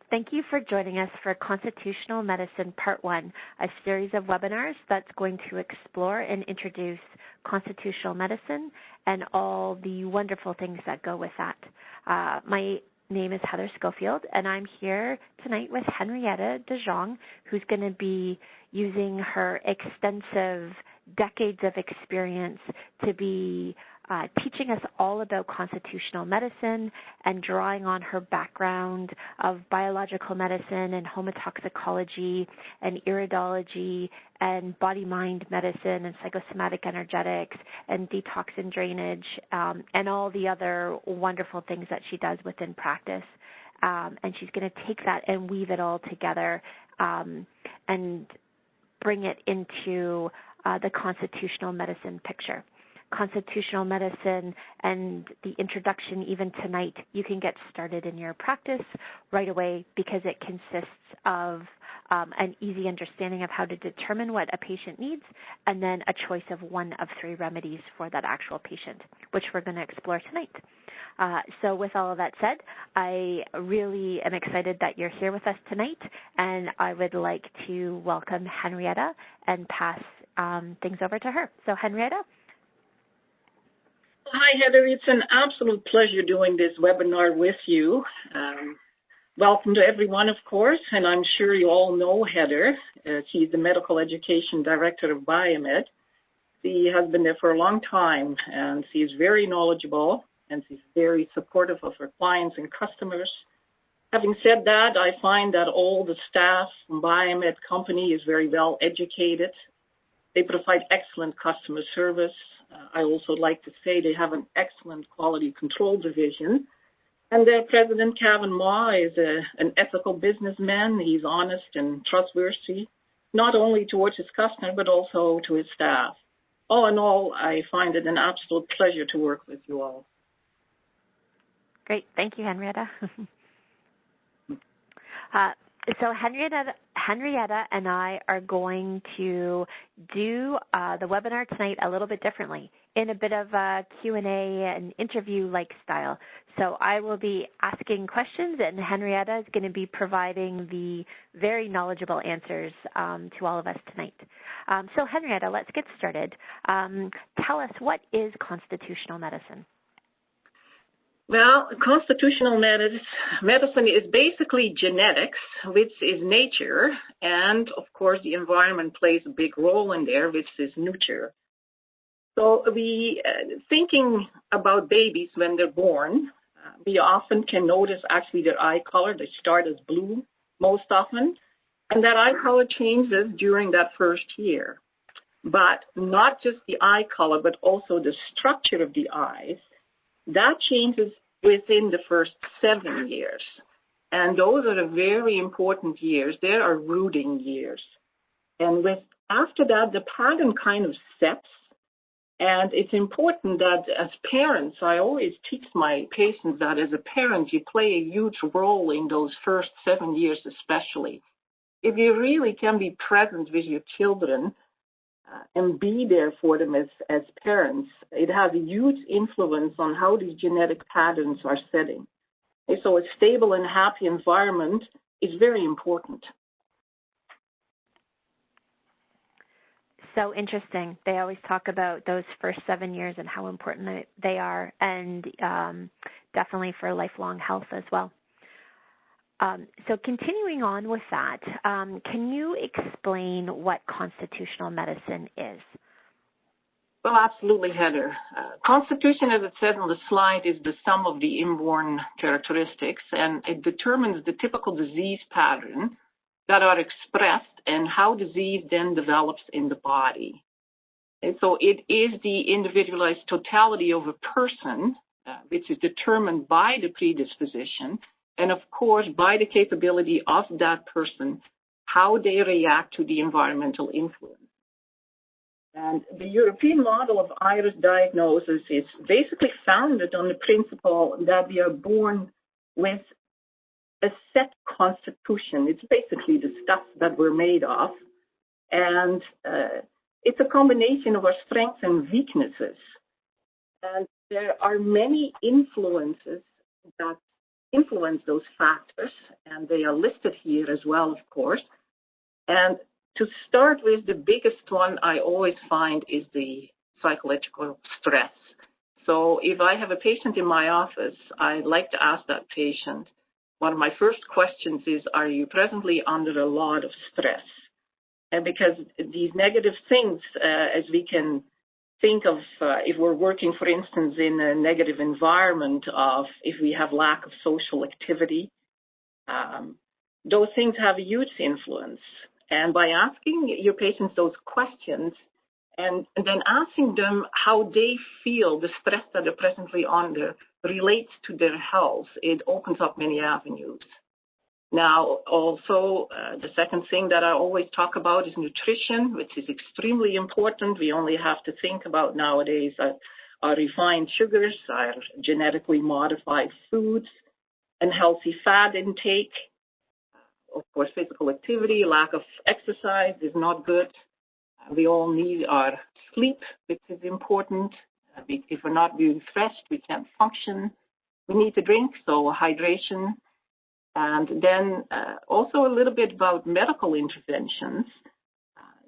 Thank you for joining us for Constitutional Medicine Part 1, a series of webinars that's going to explore and introduce constitutional medicine and all the wonderful things that go with that. My name is Heather Schofield, and I'm here tonight with Henrietta De Jong, who's going to be using her extensive decades of experience to be teaching us all about constitutional medicine and drawing on her background of biological medicine and homotoxicology and iridology and body-mind medicine and psychosomatic energetics and detox and drainage and all the other wonderful things that she does within practice. And she's going to take that and weave it all together and bring it into the constitutional medicine picture. Constitutional medicine and the introduction even tonight, you can get started in your practice right away because it consists of an easy understanding of how to determine what a patient needs and then a choice of one of 3 remedies for that actual patient, which we're going to explore tonight. So with all of that said, I really am excited that you're here with us tonight, and I would like to welcome Henrietta and pass things over to her. So Henrietta. Hi, Heather. It's an absolute pleasure doing this webinar with you. Welcome to everyone, of course, and I'm sure you all know Heather. She's the Medical Education Director of Biomed. She has been there for a long time, and she's very knowledgeable, and she's very supportive of her clients and customers. Having said that, I find that all the staff from Biomed company is very well educated. They provide excellent customer service. I also like to say they have an excellent quality control division. And their president, Kevin Ma, is an ethical businessman. He's honest and trustworthy, not only towards his customer, but also to his staff. All in all, I find it an absolute pleasure to work with you all. Great. Thank you, Henrietta. So Henrietta and I are going to do the webinar tonight a little bit differently, in a bit of a Q&A and interview-like style. So I will be asking questions, and Henrietta is going to be providing the very knowledgeable answers to all of us tonight. So Henrietta, let's get started. Tell us, what is constitutional medicine? Well, constitutional medicine is basically genetics, which is nature, and of course the environment plays a big role in there, which is nurture. So thinking about babies when they're born, we often can notice actually their eye color. They start as blue most often, and that eye color changes during that first year. But not just the eye color, but also the structure of the eyes. That changes within the first 7 years. And those are the very important years. They are rooting years. And after that, the pattern kind of sets. And it's important that as parents, I always teach my patients that as a parent, you play a huge role in those first 7 years especially. If you really can be present with your children, and be there for them as parents, it has a huge influence on how these genetic patterns are setting. And so a stable and happy environment is very important. So interesting. They always talk about those first 7 years and how important they are, and definitely for lifelong health as well. So continuing on with that, can you explain what constitutional medicine is? Well, absolutely, Heather. Constitution, as it says on the slide, is the sum of the inborn characteristics, and it determines the typical disease pattern that are expressed and how disease then develops in the body. And so it is the individualized totality of a person, which is determined by the predisposition, and of course, by the capability of that person, how they react to the environmental influence. And the European model of iris diagnosis is basically founded on the principle that we are born with a set constitution. It's basically the stuff that we're made of. And it's a combination of our strengths and weaknesses. And there are many influences that influence those factors, and they are listed here as well, of course. And to start with, the biggest one I always find is the psychological stress. So if I have a patient in my office, I like to ask that patient, one of my first questions is, are you presently under a lot of stress? And because these negative things, as we can think of, if we're working, for instance, in a negative environment of if we have lack of social activity, those things have a huge influence. And by asking your patients those questions and then asking them how they feel the stress that they're presently under relates to their health, it opens up many avenues. Now, also, the second thing that I always talk about is nutrition, which is extremely important. We only have to think about nowadays our refined sugars, our genetically modified foods, and healthy fat intake. Of course, physical activity, lack of exercise is not good. We all need our sleep, which is important. If we're not refreshed, we can't function. We need to drink, so hydration. And then also a little bit about medical interventions.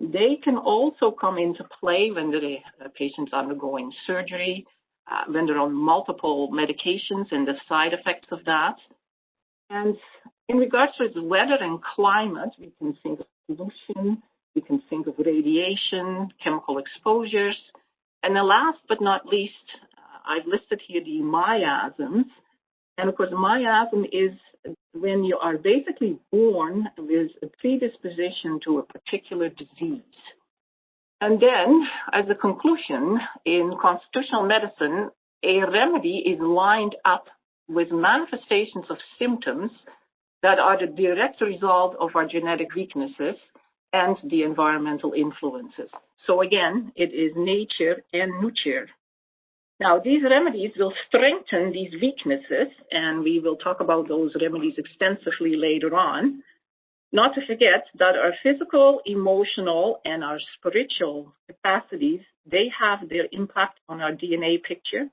They can also come into play when the patient's undergoing surgery, when they're on multiple medications and the side effects of that. And in regards to the weather and climate, we can think of pollution, we can think of radiation, chemical exposures. And then last but not least, I've listed here the miasms. And of course, miasm is when you are basically born with a predisposition to a particular disease. And then, as a conclusion, in constitutional medicine, a remedy is lined up with manifestations of symptoms that are the direct result of our genetic weaknesses and the environmental influences. So again, it is nature and nurture. Now, these remedies will strengthen these weaknesses, and we will talk about those remedies extensively later on. Not to forget that our physical, emotional, and our spiritual capacities, they have their impact on our DNA picture.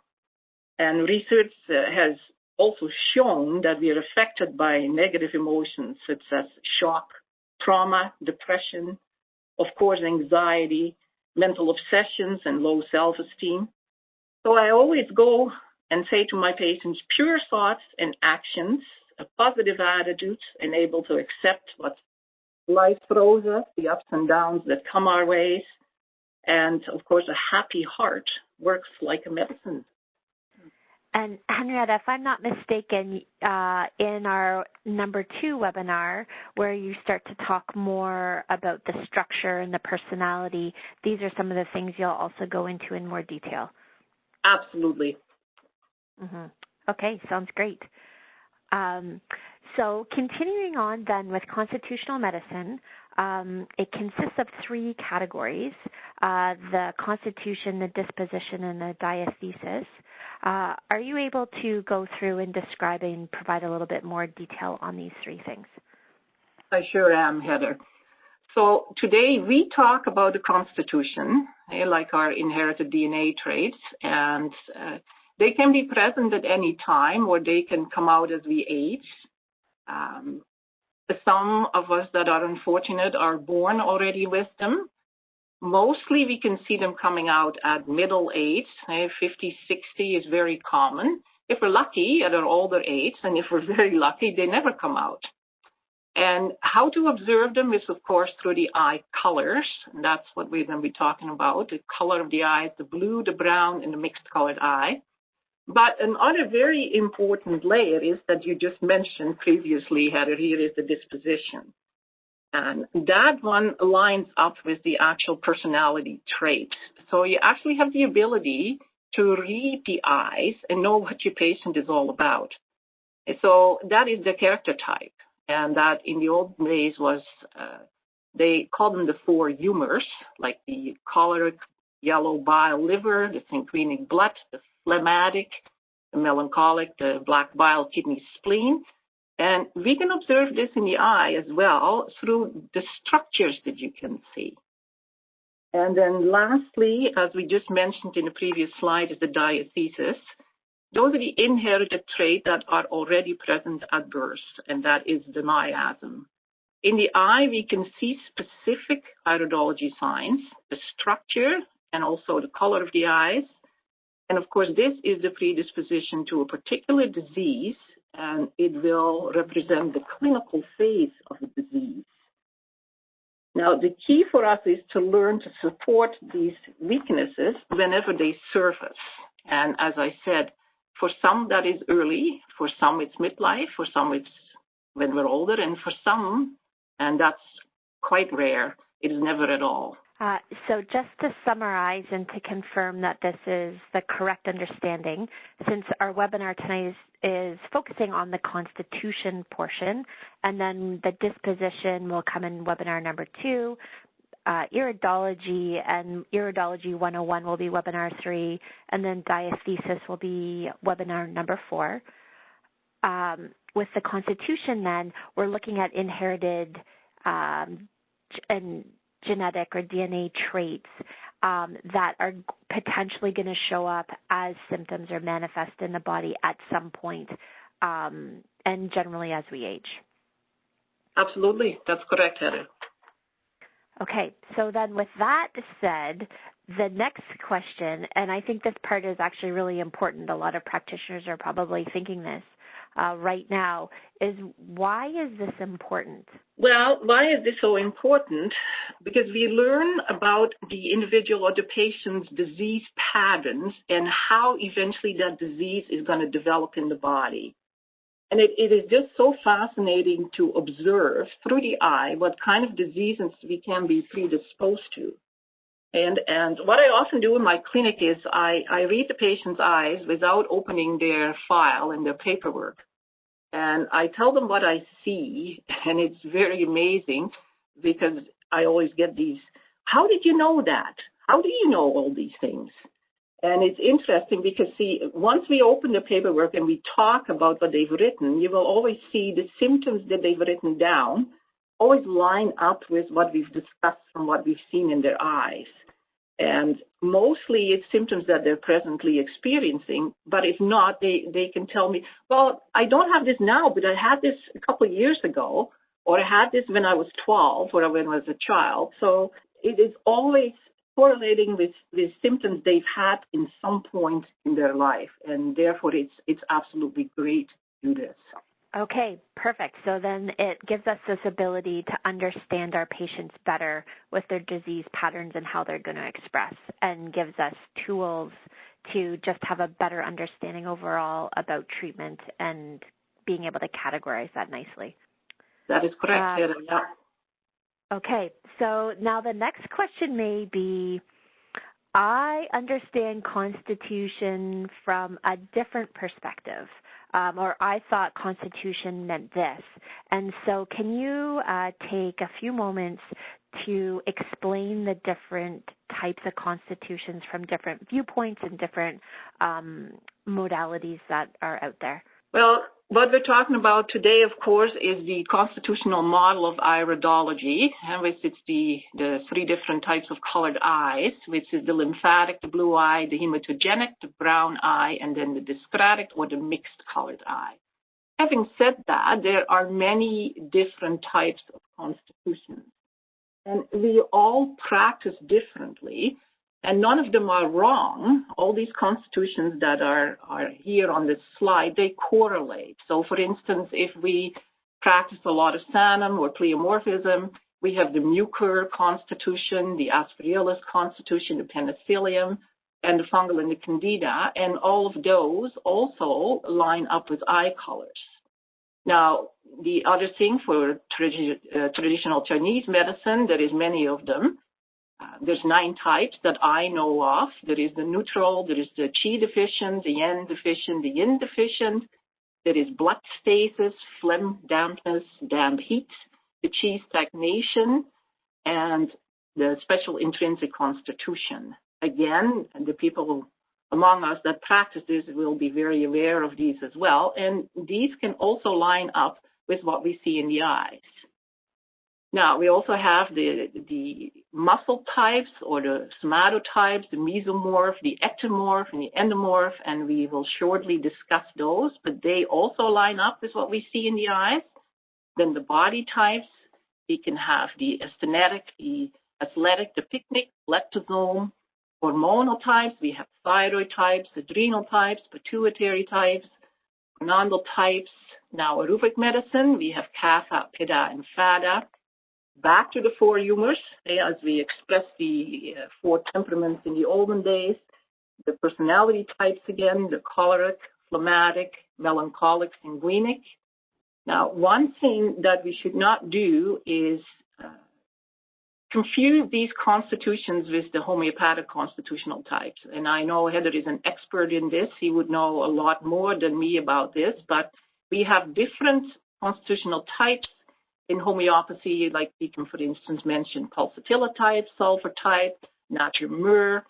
And research has also shown that we are affected by negative emotions such as shock, trauma, depression, of course, anxiety, mental obsessions, and low self-esteem. So I always go and say to my patients, pure thoughts and actions, a positive attitude, and able to accept what life throws us, the ups and downs that come our ways. And of course, a happy heart works like a medicine. And Henrietta, if I'm not mistaken, in our number 2 webinar, where you start to talk more about the structure and the personality, these are some of the things you'll also go into in more detail. Absolutely. Mm-hmm. Okay, sounds great. So continuing on then with constitutional medicine, it consists of 3 categories, the constitution, the disposition, and the diathesis. Are you able to go through and describe and provide a little bit more detail on these 3 things? I sure am, Heather. So today we talk about the constitution, like our inherited DNA traits, and they can be present at any time, or they can come out as we age. Some of us that are unfortunate are born already with them. Mostly we can see them coming out at middle age. 50, 60 is very common. If we're lucky, at an older age, and if we're very lucky, they never come out. And how to observe them is, of course, through the eye colors. And that's what we're going to be talking about, the color of the eyes, the blue, the brown, and the mixed colored eye. But another very important layer is that you just mentioned previously, Heather, here is the disposition. And that one lines up with the actual personality traits. So you actually have the ability to read the eyes and know what your patient is all about. And so that is the character type. And that in the old days was, they called them the 4 humors, like the choleric, yellow bile liver, the sanguinic blood, the phlegmatic, the melancholic, the black bile kidney spleen. And we can observe this in the eye as well through the structures that you can see. And then lastly, as we just mentioned in the previous slide, is the diathesis. Those are the inherited traits that are already present at birth, and that is the miasm. In the eye, we can see specific iridology signs, the structure and also the color of the eyes. And of course, this is the predisposition to a particular disease, and it will represent the clinical phase of the disease. Now, the key for us is to learn to support these weaknesses whenever they surface. And as I said, for some that is early, for some it's midlife, for some it's when we're older, and for some, and that's quite rare, it is never at all. So just to summarize and to confirm that this is the correct understanding, since our webinar tonight is focusing on the constitution portion, and then the disposition will come in webinar number 2, iridology and iridology 101 will be webinar 3, and then diathesis will be webinar number 4. With the constitution then, we're looking at inherited and genetic or DNA traits that are potentially going to show up as symptoms or manifest in the body at some point, and generally as we age. Absolutely. That's correct, Heather. Okay. So then with that said, the next question, and I think this part is actually really important, a lot of practitioners are probably thinking this right now, is why is this important? Well, why is this so important? Because we learn about the individual or the patient's disease patterns and how eventually that disease is going to develop in the body. And it is just so fascinating to observe through the eye what kind of diseases we can be predisposed to. And what I often do in my clinic is I read the patient's eyes without opening their file and their paperwork. And I tell them what I see, and it's very amazing because I always get these, how did you know that? How do you know all these things? And it's interesting because, see, once we open the paperwork and we talk about what they've written, you will always see the symptoms that they've written down always line up with what we've discussed from what we've seen in their eyes. And mostly it's symptoms that they're presently experiencing, but if not, they can tell me, well, I don't have this now, but I had this a couple of years ago, or I had this when I was 12 or when I was a child. So it is always correlating with symptoms they've had in some point in their life, and therefore it's absolutely great to do this. Okay, perfect. So then it gives us this ability to understand our patients better with their disease patterns and how they're going to express, and gives us tools to just have a better understanding overall about treatment and being able to categorize that nicely. That is correct, yeah. Okay, so now the next question may be, I understand constitution from a different perspective. Or I thought constitution meant this. And so can you take a few moments to explain the different types of constitutions from different viewpoints and different modalities that are out there? Well, what we're talking about today, of course, is the constitutional model of iridology, which is the 3 different types of colored eyes, which is the lymphatic, the blue eye, the hematogenic, the brown eye, and then the dyscratic or the mixed colored eye. Having said that, there are many different types of constitutions, and we all practice differently. And none of them are wrong. All these constitutions that are here on this slide, they correlate. So, for instance, if we practice a lot of sanum or pleomorphism, we have the mucor constitution, the aspergillus constitution, the penicillium, and the fungal and the candida, and all of those also line up with eye colors. Now, the other thing for traditional Chinese medicine, there is many of them. There's 9 types that I know of. There is the neutral, there is the qi deficient, the yang deficient, the yin deficient. There is blood stasis, phlegm, dampness, damp heat, the qi stagnation, and the special intrinsic constitution. Again, the people among us that practice this will be very aware of these as well. And these can also line up with what we see in the eyes. Now, we also have the muscle types or the somatotypes, the mesomorph, the ectomorph, and the endomorph, and we will shortly discuss those, but they also line up with what we see in the eyes. Then the body types, we can have the aesthetic, the athletic, the picnic, lectosome, hormonal types, we have thyroid types, adrenal types, pituitary types, gonadal types. Now, aerobic medicine, we have kapha, pitta, and vata. Back to the four humors, as we expressed the four temperaments in the olden days, the personality types again, the choleric, phlegmatic, melancholic, sanguinic. Now, one thing that we should not do is confuse these constitutions with the homeopathic constitutional types. And I know Heather is an expert in this. He would know a lot more than me about this, but we have different constitutional types in homeopathy, like we can, for instance, mention pulsatilla type, sulfur type, natrium myrrh,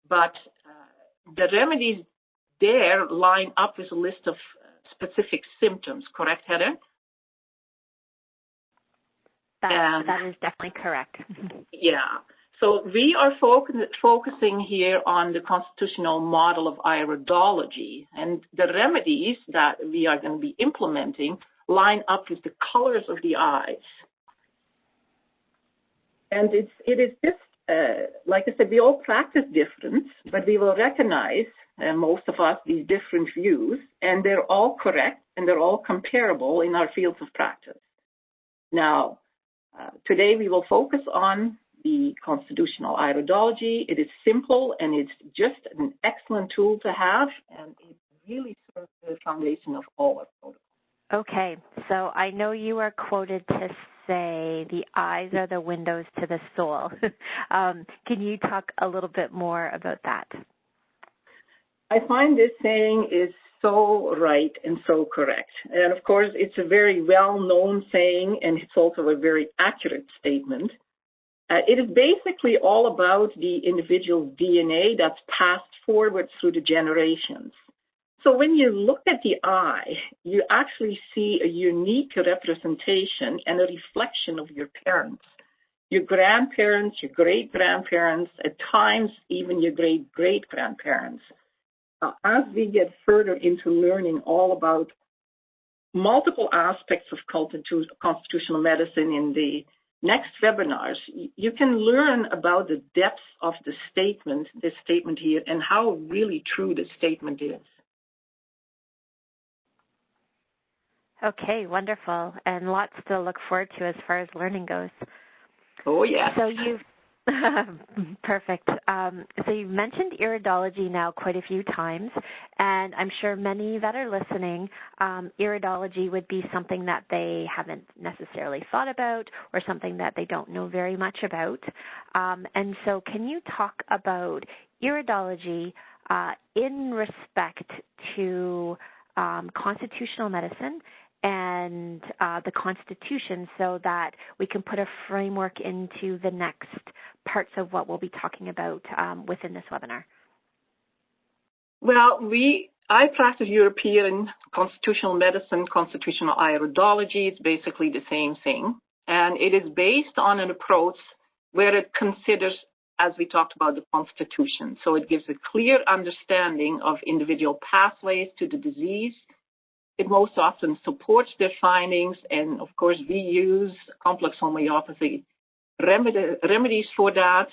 but the remedies there line up with a list of specific symptoms, correct, Heather? That is definitely correct. Yeah. So we are focusing here on the constitutional model of iridology, and the remedies that we are going to be implementing line up with the colors of the eyes. And it is just, like I said, we all practice different, but we will recognize, most of us, these different views, and they're all correct and they're all comparable in our fields of practice. Now, today we will focus on the constitutional iridology. It is simple and it's just an excellent tool to have, and it really serves the foundation of all our protocols. Okay, so I know you are quoted to say the eyes are the windows to the soul. Can you talk a little bit more about that? I find this saying is so right and so correct. And of course, it's a very well-known saying, and it's also a very accurate statement. It is basically all about the individual's DNA that's passed forward through the generations. So when you look at the eye, you actually see a unique representation and a reflection of your parents, your grandparents, your great-grandparents, at times even your great-great-grandparents. As we get further into learning all about multiple aspects of constitutional medicine in the next webinars, you can learn about the depth of this statement here, and how really true this statement is. Okay, wonderful, and lots to look forward to as far as learning goes. Oh, yeah. So you've perfect. So you've mentioned iridology now quite a few times, and I'm sure many that are listening, iridology would be something that they haven't necessarily thought about or something that they don't know very much about. And so can you talk about iridology in respect to constitutional medicine and the Constitution, so that we can put a framework into the next parts of what we'll be talking about within this webinar? Well, I practice European constitutional medicine, constitutional iridology. It's basically the same thing. And it is based on an approach where it considers, as we talked about, the Constitution. So it gives a clear understanding of individual pathways to the disease. It most often supports their findings, and of course we use complex homeopathy remedies for that.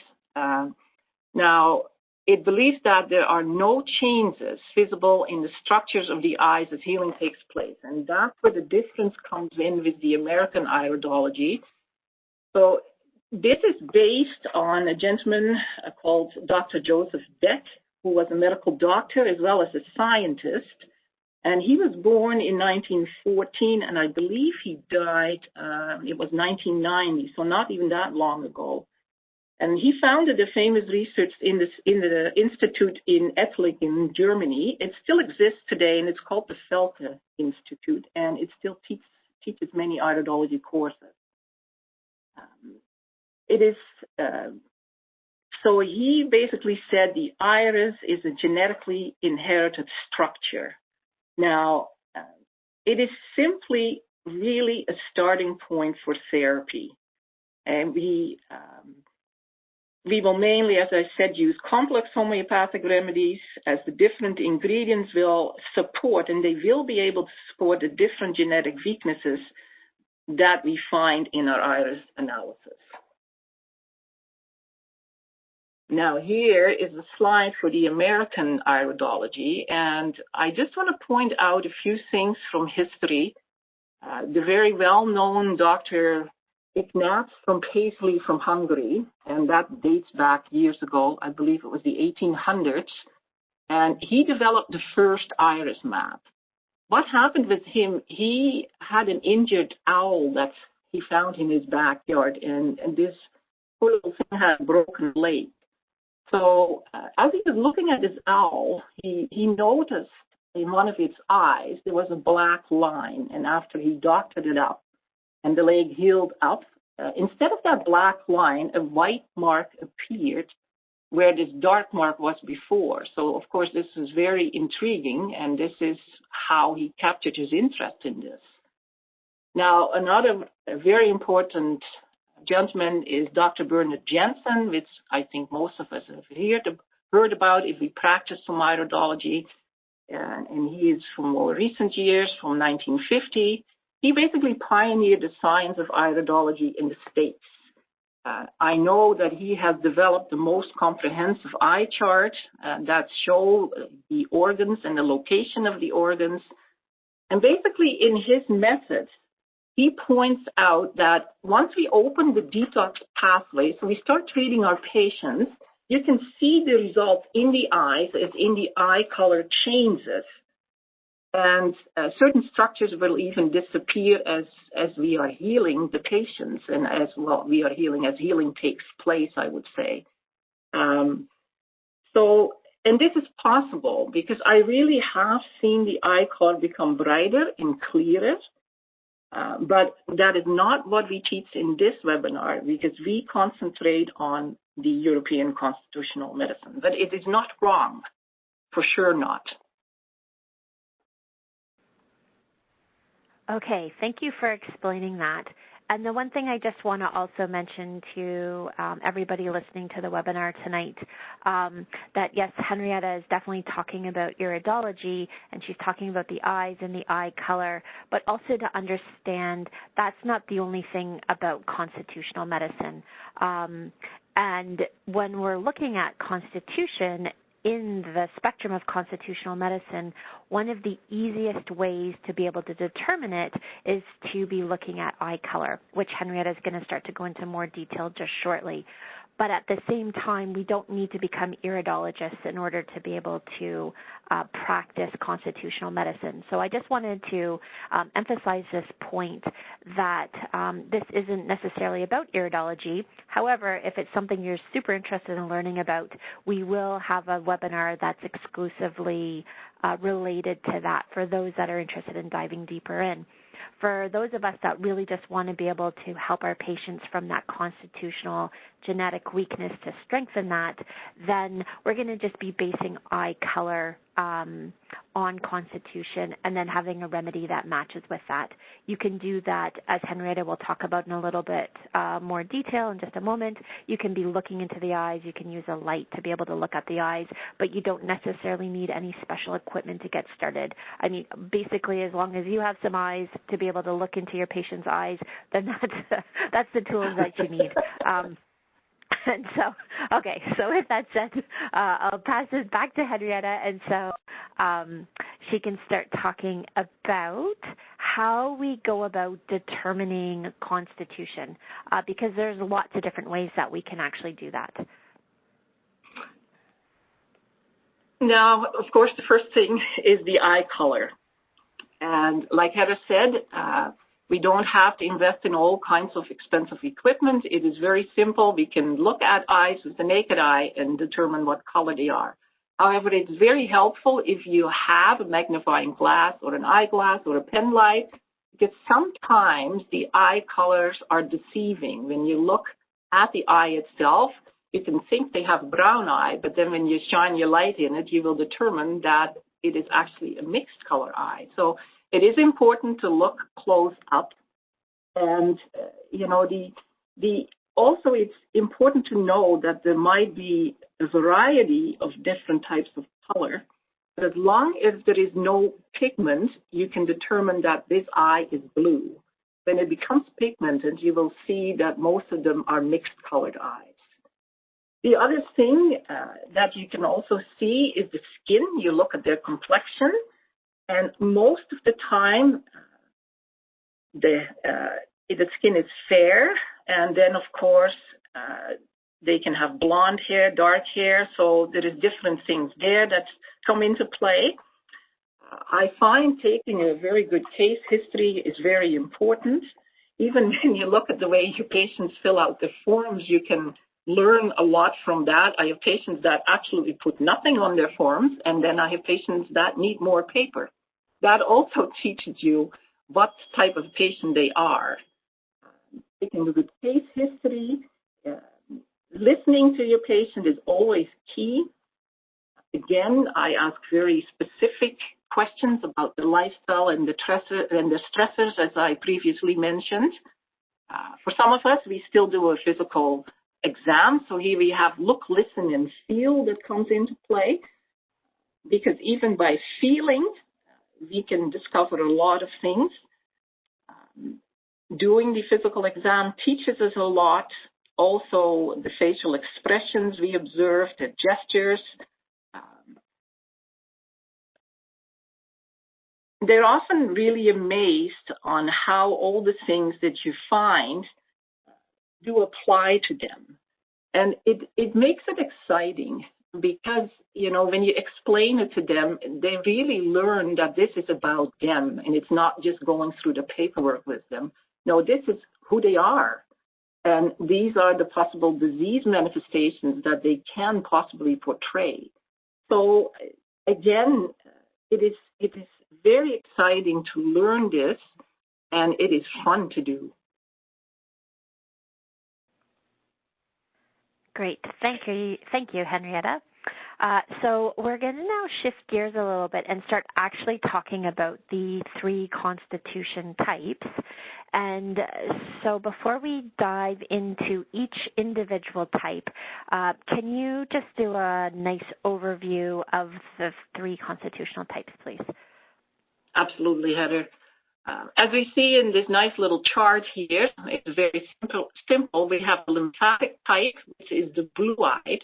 Now, it believes that there are no changes visible in the structures of the eyes as healing takes place, and that's where the difference comes in with the American iridology. So this is based on a gentleman called Dr. Joseph Beck, who was a medical doctor as well as a scientist. And he was born in 1914, and I believe he died, it was 1990, so not even that long ago. And he founded a famous research in the institute in Ettlingen, Germany. It still exists today, and it's called the Felke Institute, and it still teaches many iridology courses. So he basically said the iris is a genetically inherited structure. Now, it is simply really a starting point for therapy. And we will mainly, as I said, use complex homeopathic remedies as the different ingredients will support, and they will be able to support the different genetic weaknesses that we find in our iris analysis. Now here is a slide for the American iridology, and I just want to point out a few things from history. The very well-known Dr. Ignaz from Paisley from Hungary, and that dates back years ago, I believe it was the 1800s, and he developed the first iris map. What happened with him, he had an injured owl that he found in his backyard, and this poor little thing had a broken leg. So as he was looking at this owl, he noticed in one of its eyes there was a black line, and after he doctored it up and the leg healed up, instead of that black line, a white mark appeared where this dark mark was before. So, of course, this is very intriguing, and this is how he captured his interest in this. Now, another very important gentleman is Dr. Bernard Jensen, which I think most of us have heard about if we practice some iridology, and he is from more recent years, from 1950. He basically pioneered the science of iridology in the States. I know that he has developed the most comprehensive eye chart that show the organs and the location of the organs. And basically in his method, he points out that once we open the detox pathway, so we start treating our patients, you can see the results in the eyes as in the eye color changes. And certain structures will even disappear as we are healing the patients, and as well we are healing as healing takes place, I would say. And this is possible because I really have seen the eye color become brighter and clearer. But that is not what we teach in this webinar, because we concentrate on the European constitutional medicine. But it is not wrong, for sure not. Okay, thank you for explaining that. And the one thing I just want to also mention to everybody listening to the webinar tonight, that yes, Henrietta is definitely talking about iridology, and she's talking about the eyes and the eye color, but also to understand that's not the only thing about constitutional medicine. And when we're looking at constitution, in the spectrum of constitutional medicine, one of the easiest ways to be able to determine it is to be looking at eye color, which Henrietta is going to start to go into more detail just shortly. But at the same time, we don't need to become iridologists in order to be able to practice constitutional medicine. So I just wanted to emphasize this point that this isn't necessarily about iridology. However, if it's something you're super interested in learning about, we will have a webinar that's exclusively related to that for those that are interested in diving deeper in. For those of us that really just want to be able to help our patients from that constitutional genetic weakness to strengthen that, then we're going to just be basing eye color on constitution and then having a remedy that matches with that. You can do that, as Henrietta will talk about in a little bit more detail in just a moment. You can be looking into the eyes. You can use a light to be able to look at the eyes, but you don't necessarily need any special equipment to get started. I mean, basically, as long as you have some eyes to be able to look into your patient's eyes, then that's the tools that you need. And so, okay, so with that said, I'll pass it back to Henrietta, and so she can start talking about how we go about determining constitution, because there's lots of different ways that we can actually do that. Now, of course, the first thing is the eye color. And like Heather said, we don't have to invest in all kinds of expensive equipment. It is very simple. We can look at eyes with the naked eye and determine what color they are. However, it's very helpful if you have a magnifying glass or an eyeglass or a pen light, because sometimes the eye colors are deceiving. When you look at the eye itself, you can think they have a brown eye, but then when you shine your light in it, you will determine that it is actually a mixed color eye. So it is important to look close up. And, you know, Also, it's important to know that there might be a variety of different types of color, but as long as there is no pigment, you can determine that this eye is blue. When it becomes pigmented, you will see that most of them are mixed colored eyes. The other thing that you can also see is the skin. You look at their complexion, and most of the time, the skin is fair, and then, of course, they can have blonde hair, dark hair, so there is different things there that come into play. I find taking a very good case history is very important. Even when you look at the way your patients fill out the forms, you can learn a lot from that. I have patients that absolutely put nothing on their forms, and then I have patients that need more paper. That also teaches you what type of patient they are. Taking a good case history, listening to your patient is always key. Again, I ask very specific questions about the lifestyle and the stressors, as I previously mentioned. For some of us, we still do a physical exam. So here we have look, listen, and feel that comes into play. Because even by feeling, we can discover a lot of things. Doing the physical exam teaches us a lot. Also, the facial expressions we observe, the gestures. They're often really amazed on how all the things that you find do apply to them. And it makes it exciting because, you know, when you explain it to them, they really learn that this is about them and it's not just going through the paperwork with them. No, this is who they are. And these are the possible disease manifestations that they can possibly portray. So again, it is very exciting to learn this, and it is fun to do. Great. Thank you, Henrietta. So we're going to now shift gears a little bit and start actually talking about the 3 constitution types. And so before we dive into each individual type, can you just do a nice overview of the 3 constitutional types, please? Absolutely, Heather. As we see in this nice little chart here, it's very simple. We have the lymphatic type, which is the blue-eyed.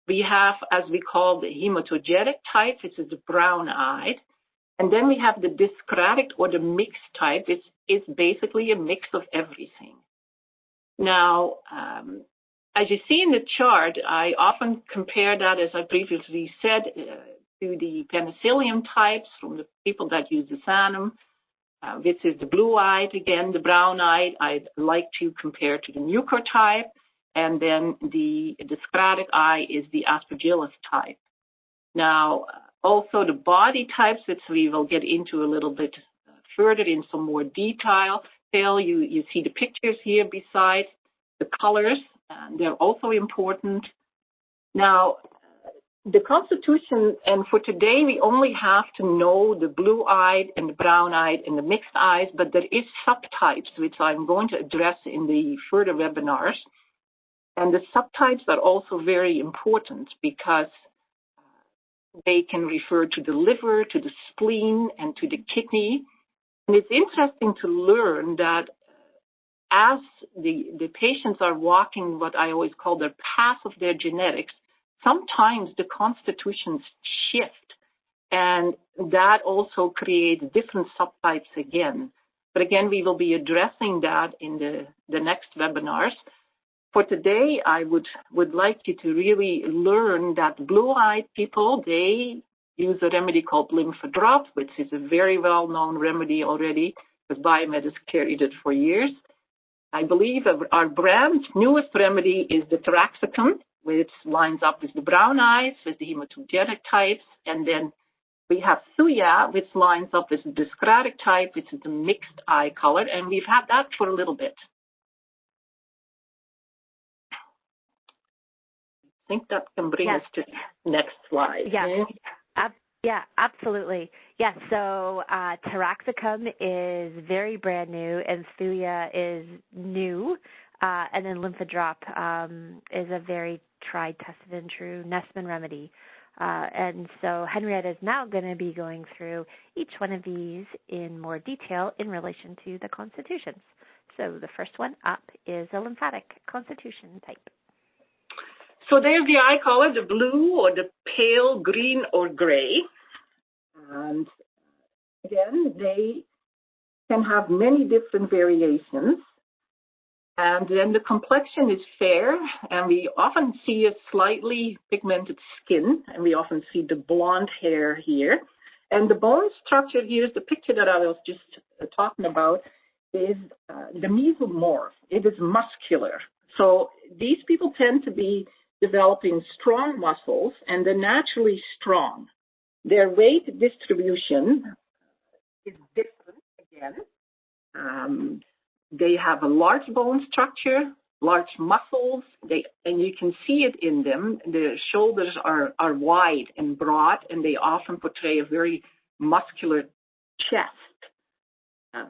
We have, as we call the hematogenic type, which is the brown-eyed. And then we have the dyscratic or the mixed type. It's basically a mix of everything. Now, as you see in the chart, I often compare that, as I previously said, to the penicillium types from the people that use the Sanum, which is the blue-eyed. Again, the brown-eyed, I'd like to compare to the mucor type. And then the dyscratic eye is the aspergillus type. Now, also the body types, which we will get into a little bit further in some more detail. You see the pictures here beside the colors, and they're also important. Now, the constitution, and for today, we only have to know the blue-eyed and the brown-eyed and the mixed eyes, but there is subtypes, which I'm going to address in the further webinars. And the subtypes are also very important because they can refer to the liver, to the spleen, and to the kidney. And it's interesting to learn that as the patients are walking what I always call their path of their genetics, sometimes the constitutions shift, and that also creates different subtypes again. But again, we will be addressing that in the next webinars. For today, I would like you to really learn that blue-eyed people, they use a remedy called Lymphodrop, which is a very well-known remedy already, because Biomed has carried it for years. I believe our brand's newest remedy is the Taraxacum, which lines up with the brown eyes, with the hematogenic types, and then we have Thuya, which lines up with the dyscratic type, which is the mixed eye color, and we've had that for a little bit. I think that can bring us to the next slide. Yeah, absolutely. Yes, so Taraxacum is very brand new, and Thuya is new. And then Lymphodrop is a very tried, tested, and true Nessman remedy. And so Henrietta is now going to be going through each one of these in more detail in relation to the constitutions. So the first one up is a lymphatic constitution type. So there's the eye color, the blue or the pale green or gray. And again, they can have many different variations. And then the complexion is fair, and we often see a slightly pigmented skin, and we often see the blonde hair here. And the bone structure here is the picture that I was just talking about, is the mesomorph. It is muscular. So these people tend to be developing strong muscles, and they're naturally strong. Their weight distribution is different again. They have a large bone structure, large muscles, and you can see it in them. The shoulders are wide and broad, and they often portray a very muscular chest.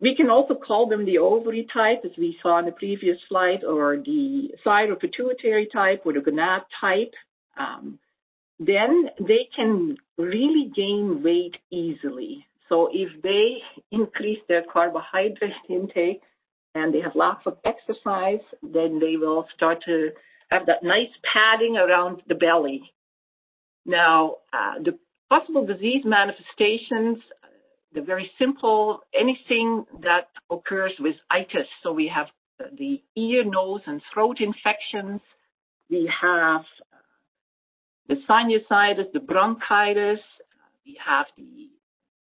We can also call them the ovary type, as we saw in the previous slide, or the thyroid-pituitary type, or the gonad type. Then they can really gain weight easily. So if they increase their carbohydrate intake and they have lots of exercise, then they will start to have that nice padding around the belly. Now, the possible disease manifestations, they're very simple. Anything that occurs with itis. So we have the ear, nose, and throat infections. We have the sinusitis, the bronchitis. We have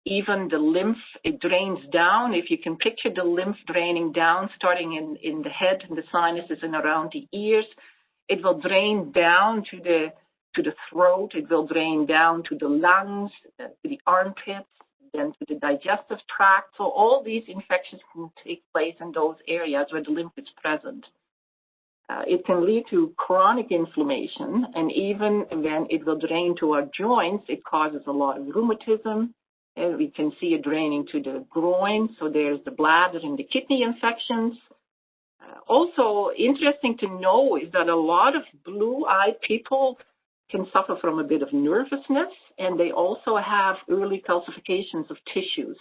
even the lymph, it drains down. If you can picture the lymph draining down, starting in the head and the sinuses and around the ears, it will drain down to the throat. It will drain down to the lungs, to the armpits, then to the digestive tract. So all these infections can take place in those areas where the lymph is present. It can lead to chronic inflammation, and even when it will drain to our joints, it causes a lot of rheumatism. And we can see it draining to the groin, so there's the bladder and the kidney infections. Also interesting to know is that a lot of blue-eyed people can suffer from a bit of nervousness, and they also have early calcifications of tissues.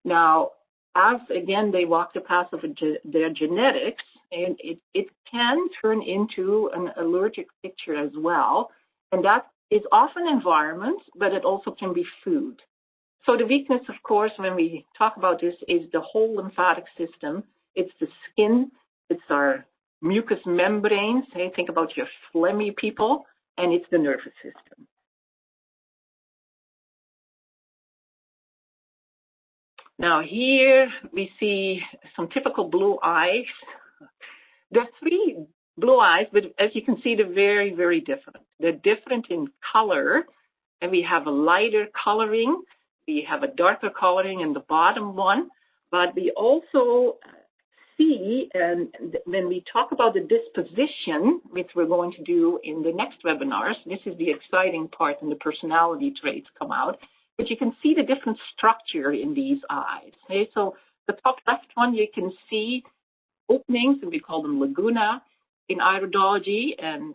Now, as again they walk the path of their genetics, and it can turn into an allergic picture as well, and that is often environment, but it also can be food. So the weakness, of course, when we talk about this, is the whole lymphatic system. It's the skin, it's our mucous membranes. Hey, think about your phlegmy people, and it's the nervous system. Now here we see some typical blue eyes. There are three blue eyes, but as you can see, they're very, very different. They're different in color, and we have a lighter coloring. We have a darker coloring in the bottom one, but we also see, and when we talk about the disposition, which we're going to do in the next webinars, this is the exciting part, and the personality traits come out, but you can see the different structure in these eyes. Okay? So the top left one, you can see openings, and we call them laguna in iridology, and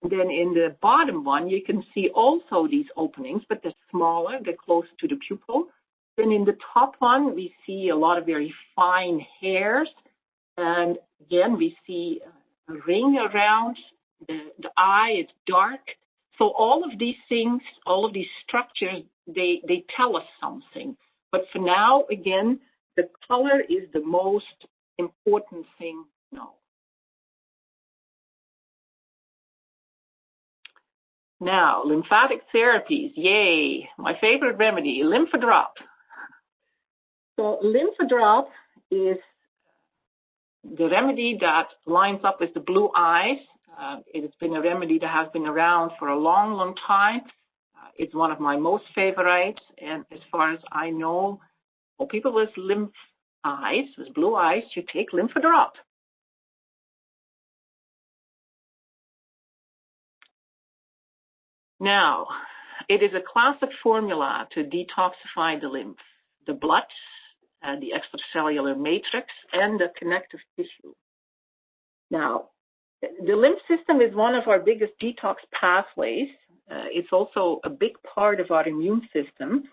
then in the bottom one, you can see also these openings, but they're smaller, they're close to the pupil. Then in the top one, we see a lot of very fine hairs. And again, we see a ring around the eye, it's dark. So all of these things, all of these structures, they tell us something. But for now, again, the color is the most important thing to know. Now, lymphatic therapies, yay, my favorite remedy, Lymphodrop. So Lymphodrop is the remedy that lines up with the blue eyes. It has been a remedy that has been around for a long, long time. It's one of my most favorites, and as far as I know, for people with lymph eyes, with blue eyes, you take Lymphodrop. Now, it is a classic formula to detoxify the lymph, the blood, the extracellular matrix, and the connective tissue. Now, the lymph system is one of our biggest detox pathways. It's also a big part of our immune system.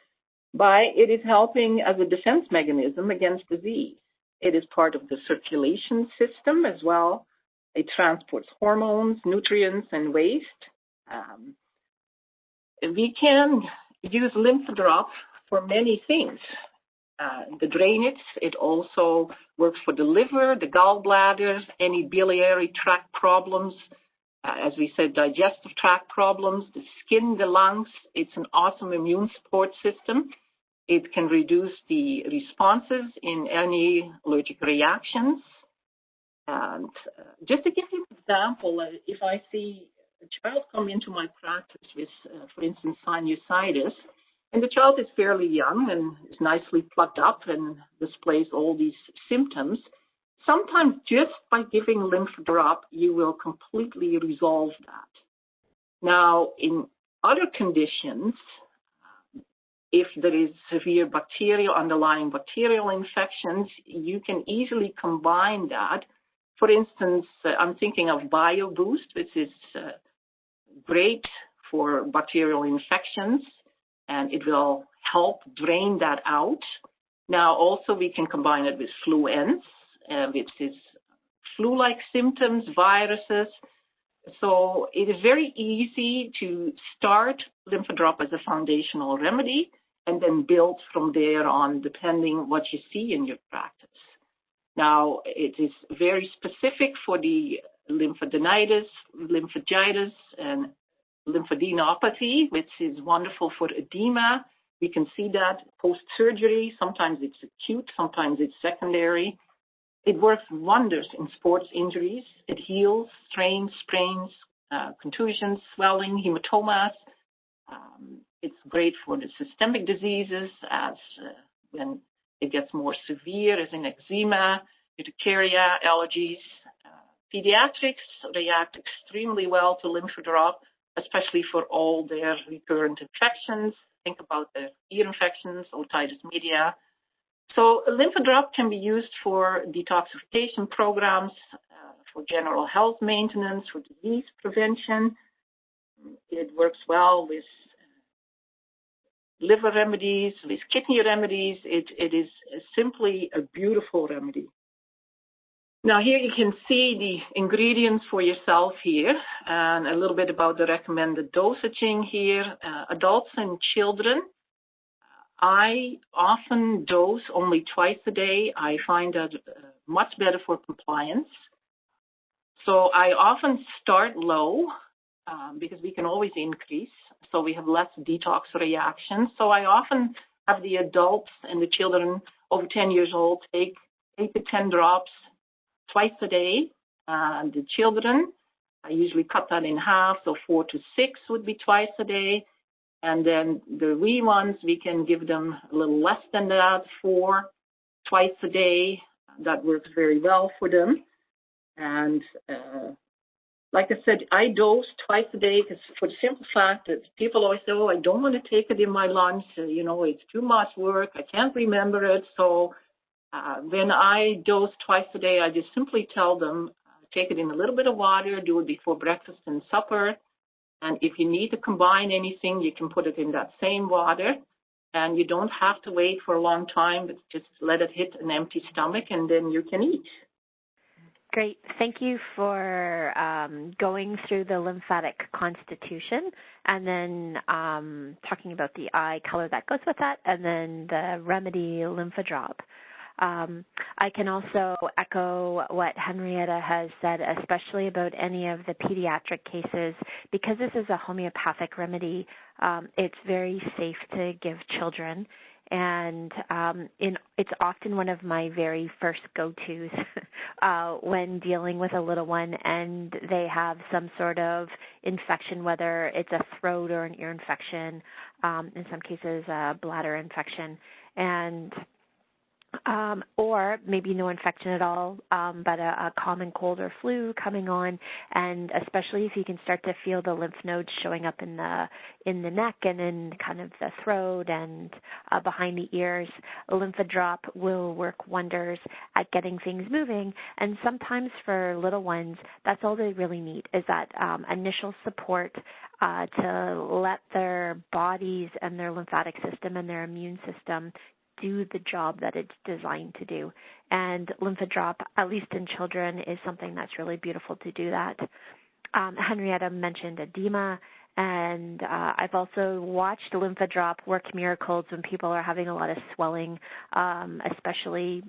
It is helping as a defense mechanism against disease. It is part of the circulation system as well. It transports hormones, nutrients, and waste. We can use lymph drop for many things. The drainage, it also works for the liver, the gallbladder, any biliary tract problems, as we said, digestive tract problems, the skin, the lungs. It's an awesome immune support system. It can reduce the responses in any allergic reactions. And just to give you an example, if I see a child come into my practice with, for instance, sinusitis, and the child is fairly young and is nicely plugged up and displays all these symptoms, sometimes just by giving lymph drop, you will completely resolve that. Now, in other conditions, if there is severe underlying bacterial infections, you can easily combine that. For instance, I'm thinking of BioBoost, which is great for bacterial infections, and it will help drain that out. Now, also, we can combine it with Fluence, which is flu-like symptoms, viruses. So it is very easy to start lymph drop as a foundational remedy and then build from there on, depending what you see in your practice. Now, it is very specific for the lymphadenitis, lymphangitis, and lymphadenopathy, which is wonderful for edema. We can see that post-surgery. Sometimes it's acute, sometimes it's secondary. It works wonders in sports injuries. It heals strains, sprains, contusions, swelling, hematomas. It's great for the systemic diseases as when it gets more severe, as in eczema, urticaria, allergies. Pediatrics react extremely well to lymph drop, especially for all their recurrent infections. Think about their ear infections, otitis media. So a lymph drop can be used for detoxification programs, for general health maintenance, for disease prevention. It works well with liver remedies, with kidney remedies. It is simply a beautiful remedy. Now here you can see the ingredients for yourself here and a little bit about the recommended dosaging here. Adults and children, I often dose only twice a day. I find that much better for compliance. So I often start low because we can always increase. So we have less detox reactions. So I often have the adults and the children over 10 years old take 8 to 10 drops twice a day. The children, I usually cut that in half, so 4 to 6 would be twice a day. And then the wee ones, we can give them a little less than that, 4 twice a day. That works very well for them. And like I said, I dose twice a day because for the simple fact that people always say, oh, I don't want to take it in my lunch. You know, it's too much work. I can't remember it. So when I dose twice a day, I just simply tell them, take it in a little bit of water, do it before breakfast and supper. And if you need to combine anything, you can put it in that same water. And you don't have to wait for a long time, but just let it hit an empty stomach and then you can eat. Great. Thank you for going through the lymphatic constitution and then talking about the eye color that goes with that and then the remedy lymphodrop. I can also echo what Henrietta has said, especially about any of the pediatric cases. Because this is a homeopathic remedy, it's very safe to give children. And it's often one of my very first go-tos when dealing with a little one and they have some sort of infection, whether it's a throat or an ear infection, in some cases a bladder infection. And or maybe no infection at all, but a common cold or flu coming on, and especially if you can start to feel the lymph nodes showing up in the neck and in kind of the throat and behind the ears, a lymphodrop will work wonders at getting things moving. And sometimes for little ones, that's all they really need is that initial support to let their bodies and their lymphatic system and their immune system do the job that it's designed to do. And lymphodrop, at least in children, is something that's really beautiful to do that. Henrietta mentioned edema, and I've also watched lymphodrop work miracles when people are having a lot of swelling, especially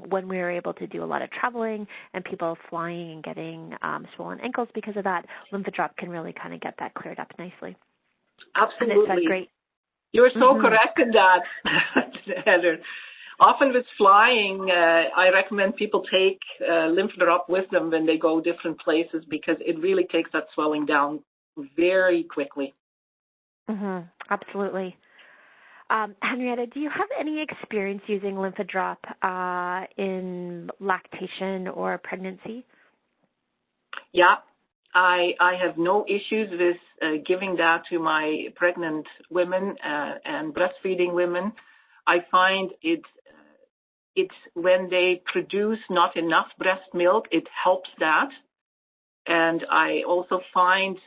when we were able to do a lot of traveling and people flying and getting swollen ankles because of that. Lymphodrop can really kind of get that cleared up nicely. Absolutely. And it's a great. You're so correct in that, Heather. Often with flying, I recommend people take lymphodrop with them when they go different places because it really takes that swelling down very quickly. Absolutely. Henrietta, do you have any experience using lymphodrop in lactation or pregnancy? Yeah. I have no issues with giving that to my pregnant women and breastfeeding women. I find it's when they produce not enough breast milk, it helps that. And I also find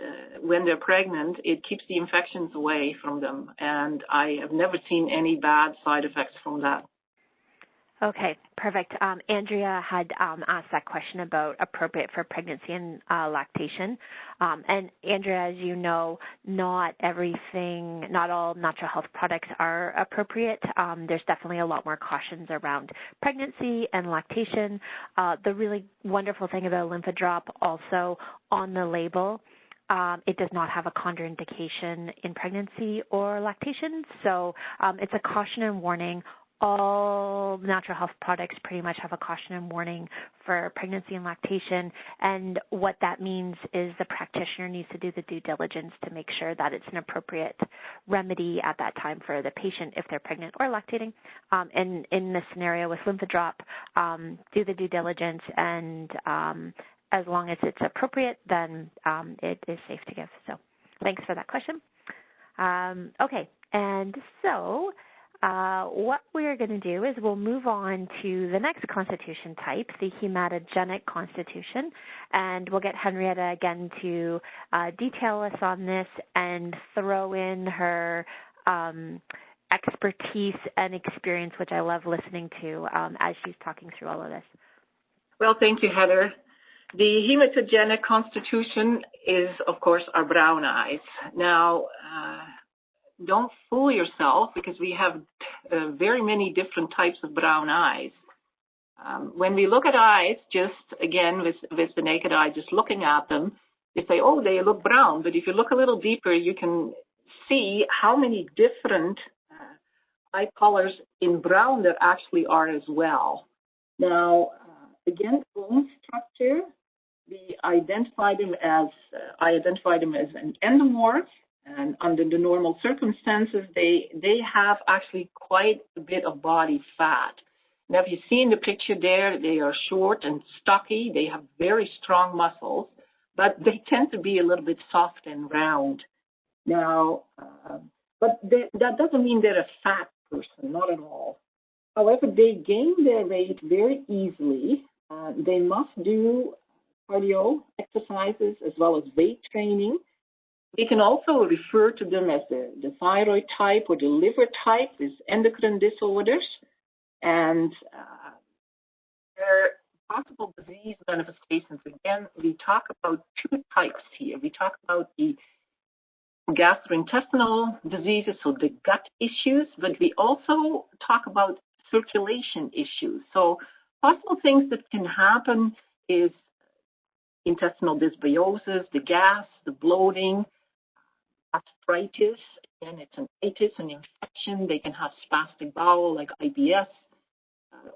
when they're pregnant, it keeps the infections away from them. And I have never seen any bad side effects from that. Okay, perfect. Andrea had asked that question about appropriate for pregnancy and lactation. And Andrea, as you know, not all natural health products are appropriate. There's definitely a lot more cautions around pregnancy and lactation. The really wonderful thing about lymphodrop also on the label, it does not have a contraindication in pregnancy or lactation. So it's a caution and warning. All natural health products pretty much have a caution and warning for pregnancy and lactation, and what that means is the practitioner needs to do the due diligence to make sure that it's an appropriate remedy at that time for the patient if they're pregnant or lactating. And in this scenario with lymphodrop, do the due diligence, and as long as it's appropriate, then it is safe to give. So thanks for that question. Okay, and so what we're going to do is we'll move on to the next constitution type, the hematogenic constitution, and we'll get Henrietta again to detail us on this and throw in her expertise and experience, which I love listening to as she's talking through all of this. Well, thank you, Heather. The hematogenic constitution is, of course, our brown eyes. Now, don't fool yourself because we have very many different types of brown eyes. When we look at eyes, just again with the naked eye, just looking at them, you say, oh, they look brown. But if you look a little deeper, you can see how many different eye colors in brown there actually are as well. Now, again, bone structure, I identify them as an endomorph. And under the normal circumstances, they have actually quite a bit of body fat. Now, if you see in the picture there, they are short and stocky. They have very strong muscles, but they tend to be a little bit soft and round. Now, but that doesn't mean they're a fat person, not at all. However, they gain their weight very easily. They must do cardio exercises as well as weight training. We can also refer to them as the thyroid type or the liver type with endocrine disorders. And their possible disease manifestations, again, we talk about two types here. We talk about the gastrointestinal diseases, so the gut issues, but we also talk about circulation issues. So possible things that can happen is intestinal dysbiosis, the gas, the bloating, gastritis, and it's an itis, an infection. They can have spastic bowel like IBS,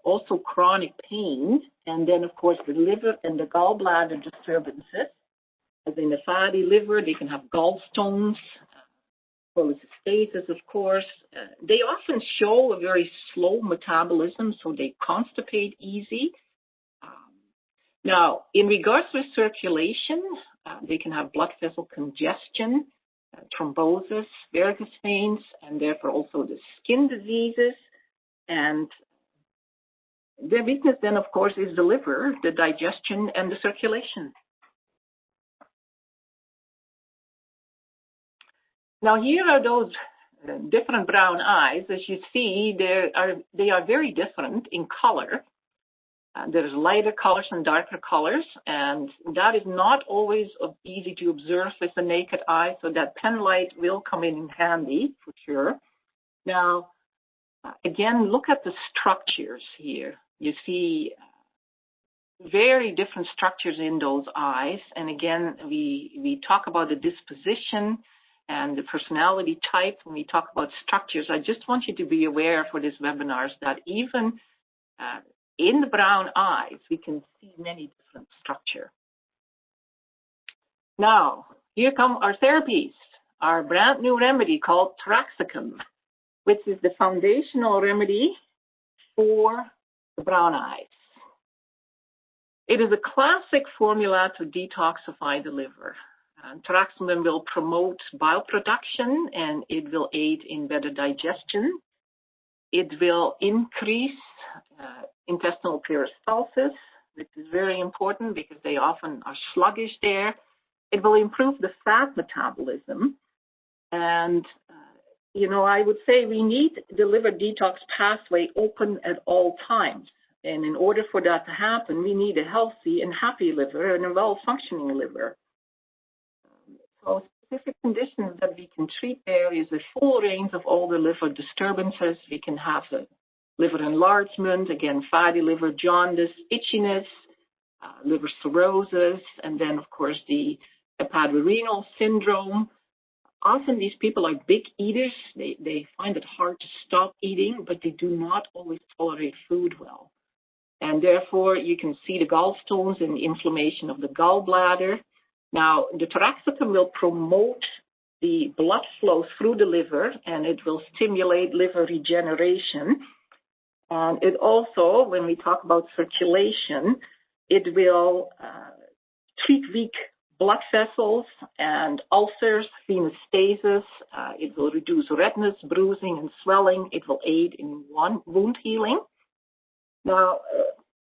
also chronic pain, and then, of course, the liver and the gallbladder disturbances. As in the fatty liver, they can have gallstones, cholecystasis, of course. They often show a very slow metabolism, so they constipate easy. Now, in regards to circulation, they can have blood vessel congestion, thrombosis, varicose veins, and therefore also the skin diseases. And their weakness then, of course, is the liver, the digestion, and the circulation. Now, here are those different brown eyes. As you see, they are very different in color. There's lighter colors and darker colors, and that is not always easy to observe with the naked eye, so that pen light will come in handy for sure. Now, again, look at the structures here. You see very different structures in those eyes, and again, we talk about the disposition and the personality type when we talk about structures. I just want you to be aware for this webinar that even in the brown eyes, we can see many different structures. Now, here come our therapies, our brand new remedy called Taraxacum, which is the foundational remedy for the brown eyes. It is a classic formula to detoxify the liver. Taraxacum will promote bile production, and it will aid in better digestion. It will increase intestinal peristalsis, which is very important because they often are sluggish there. It will improve the fat metabolism. And, you know, I would say we need the liver detox pathway open at all times. And in order for that to happen, we need a healthy and happy liver and a well-functioning liver. So specific conditions that we can treat there is a full range of all the liver disturbances. We can have a liver enlargement, again, fatty liver, jaundice, itchiness, liver cirrhosis, and then, of course, the hepatorenal syndrome. Often these people are big eaters. They find it hard to stop eating, but they do not always tolerate food well. And therefore, you can see the gallstones and the inflammation of the gallbladder. Now, the Taraxacum will promote the blood flow through the liver, and it will stimulate liver regeneration. And it also, when we talk about circulation, it will treat weak blood vessels and ulcers, venous stasis. It will reduce redness, bruising, and swelling. It will aid in wound healing. Now,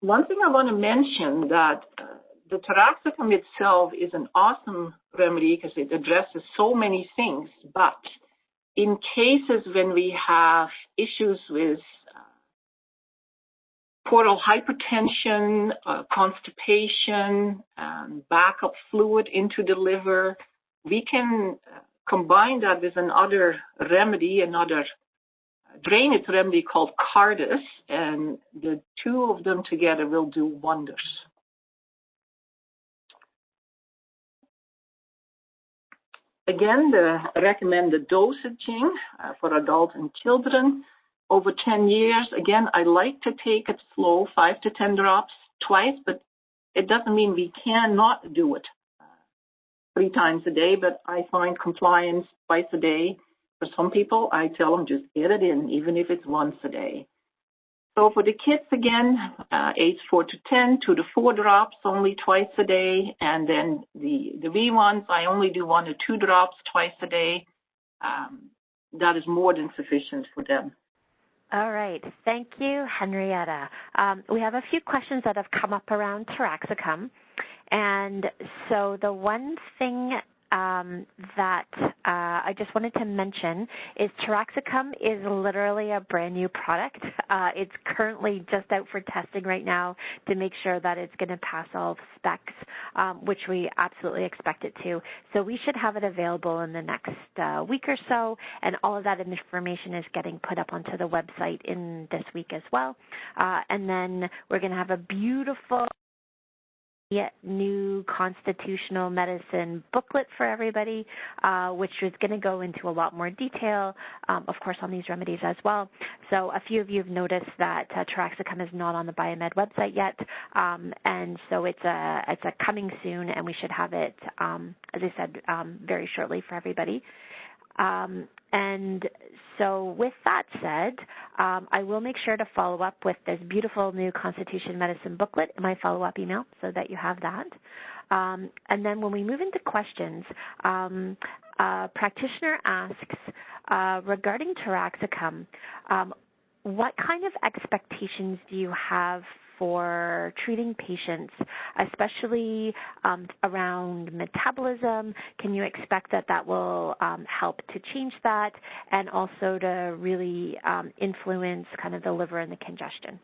one thing I want to mention that the Taraxacum itself is an awesome remedy because it addresses so many things, but in cases when we have issues with portal hypertension, constipation, backup fluid into the liver, we can combine that with another remedy, another drainage remedy called Cardus, and the two of them together will do wonders. Again, the recommended dosaging for adults and children over 10 years. Again, I like to take it slow, 5 to 10 drops twice, but it doesn't mean we cannot do it 3 times a day, but I find compliance twice a day. For some people, I tell them just get it in, even if it's once a day. So for the kids, again, age 4 to 10, 2 to 4 drops, only twice a day. And then the wee ones, I only do 1 to 2 drops twice a day. That is more than sufficient for them. All right. Thank you, Henrietta. We have a few questions that have come up around Taraxacum. And so the one thing that I just wanted to mention is Taraxacum is literally a brand new product. It's currently just out for testing right now to make sure that it's going to pass all specs, which we absolutely expect it to. So we should have it available in the next week or so, and all of that information is getting put up onto the website in this week as well. And then we're going to have a beautiful new constitutional medicine booklet for everybody, which is going to go into a lot more detail, of course, on these remedies as well. So a few of you have noticed that Taraxacum is not on the Biomed website yet, and so it's a coming soon, and we should have it, as I said, very shortly for everybody. And so with that said, I will make sure to follow up with this beautiful new Constitution Medicine booklet in my follow-up email so that you have that. And then when we move into questions, a practitioner asks, regarding taraxacum, what kind of expectations do you have for treating patients, especially around metabolism? Can you expect that that will help to change that and also to really influence kind of the liver and the congestion?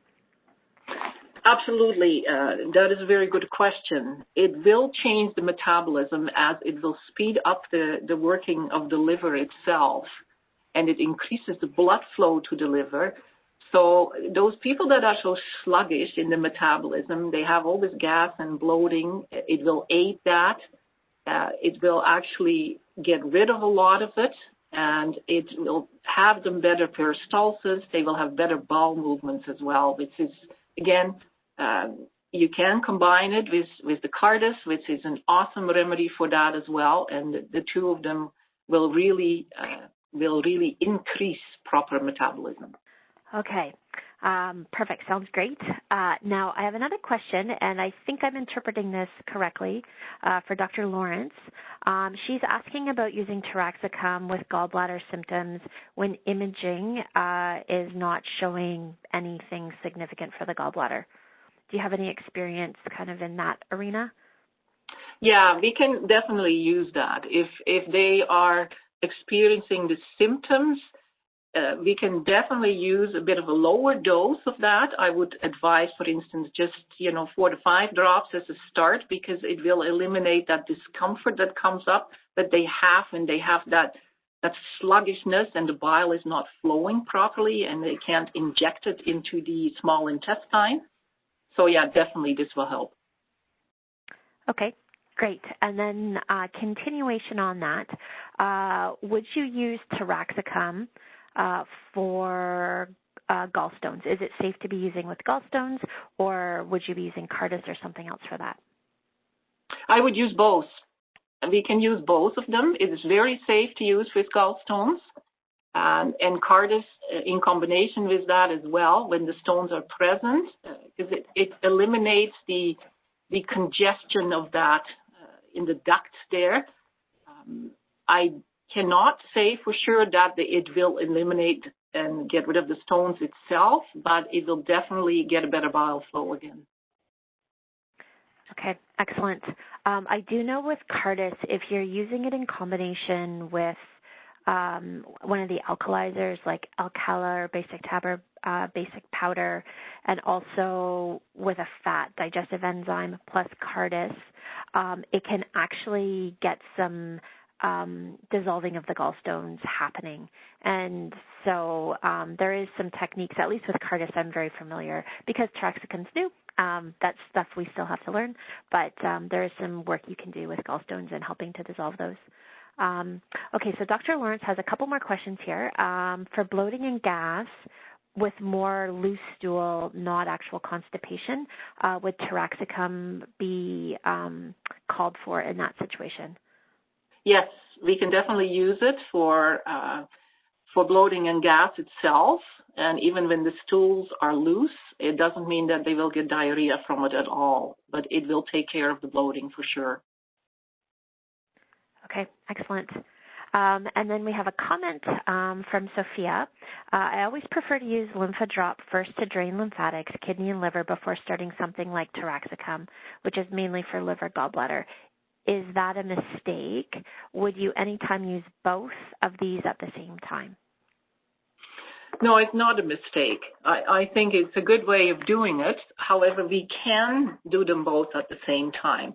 Absolutely. That is a very good question. It will change the metabolism as it will speed up the working of the liver itself, and it increases the blood flow to the liver. So those people that are so sluggish in the metabolism, they have all this gas and bloating. It will aid that. It will actually get rid of a lot of it, and it will have them better peristalsis. They will have better bowel movements as well, which is, again, you can combine it with the Cardis, which is an awesome remedy for that as well, and the two of them will really increase proper metabolism. Okay, perfect. Sounds great. Now, I have another question, and I think I'm interpreting this correctly for Dr. Lawrence. She's asking about using taraxacum with gallbladder symptoms when imaging is not showing anything significant for the gallbladder. Do you have any experience kind of in that arena? Yeah, we can definitely use that. If they are experiencing the symptoms, we can definitely use a bit of a lower dose of that. I would advise, for instance, just 4 to 5 drops as a start, because it will eliminate that discomfort that comes up that they have when they have that sluggishness and the bile is not flowing properly and they can't inject it into the small intestine. So yeah, definitely this will help. Okay, great. And then continuation on that, would you use taraxacum for gallstones? Is it safe to be using with gallstones, or would you be using Cardis or something else for that? I would use both. We can use both of them. It is very safe to use with gallstones, and Cardis in combination with that as well when the stones are present, because it eliminates the congestion of that in the duct there. I cannot say for sure that it will eliminate and get rid of the stones itself, but it will definitely get a better bile flow again. Okay, excellent. I do know with Cardis, if you're using it in combination with one of the alkalizers like Alcala or basic powder, and also with a fat digestive enzyme plus Cardis, it can actually get some dissolving of the gallstones happening. And so there is some techniques, at least with Cardis I'm very familiar, because taraxacum's new. That's stuff we still have to learn, but there is some work you can do with gallstones and helping to dissolve those. Okay, so Dr. Lawrence has a couple more questions here. For bloating and gas with more loose stool, not actual constipation, would taraxacum be called for in that situation? Yes, we can definitely use it for bloating and gas itself. And even when the stools are loose, it doesn't mean that they will get diarrhea from it at all, but it will take care of the bloating for sure. Okay, excellent. And then we have a comment from Sophia. I always prefer to use Lymphodrop first to drain lymphatics, kidney and liver before starting something like taraxacum, which is mainly for liver gallbladder. Is that a mistake? Would you anytime use both of these at the same time? No, it's not a mistake. I think it's a good way of doing it. However, we can do them both at the same time.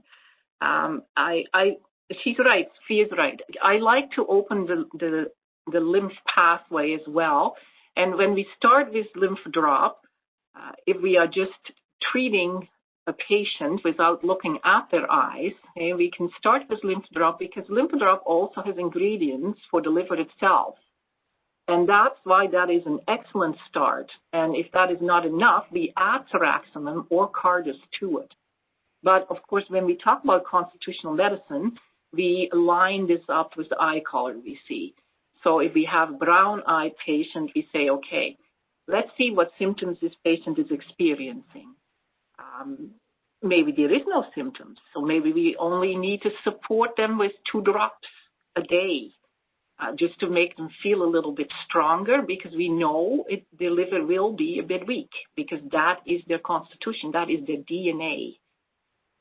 She's right. She is right. I like to open the lymph pathway as well. And when we start with Lymphodrop, if we are just treating a patient without looking at their eyes, we can start with Lymphodrop because Lymphodrop also has ingredients for the liver itself. And that's why that is an excellent start. And if that is not enough, we add taraxacum or Cardis to it. But of course, when we talk about constitutional medicine, we line this up with the eye color we see. So if we have brown-eyed patient, we say, okay, let's see what symptoms this patient is experiencing. Maybe there is no symptoms, so maybe we only need to support them with 2 drops a day, just to make them feel a little bit stronger, because we know the liver will be a bit weak, because that is their constitution, that is their DNA.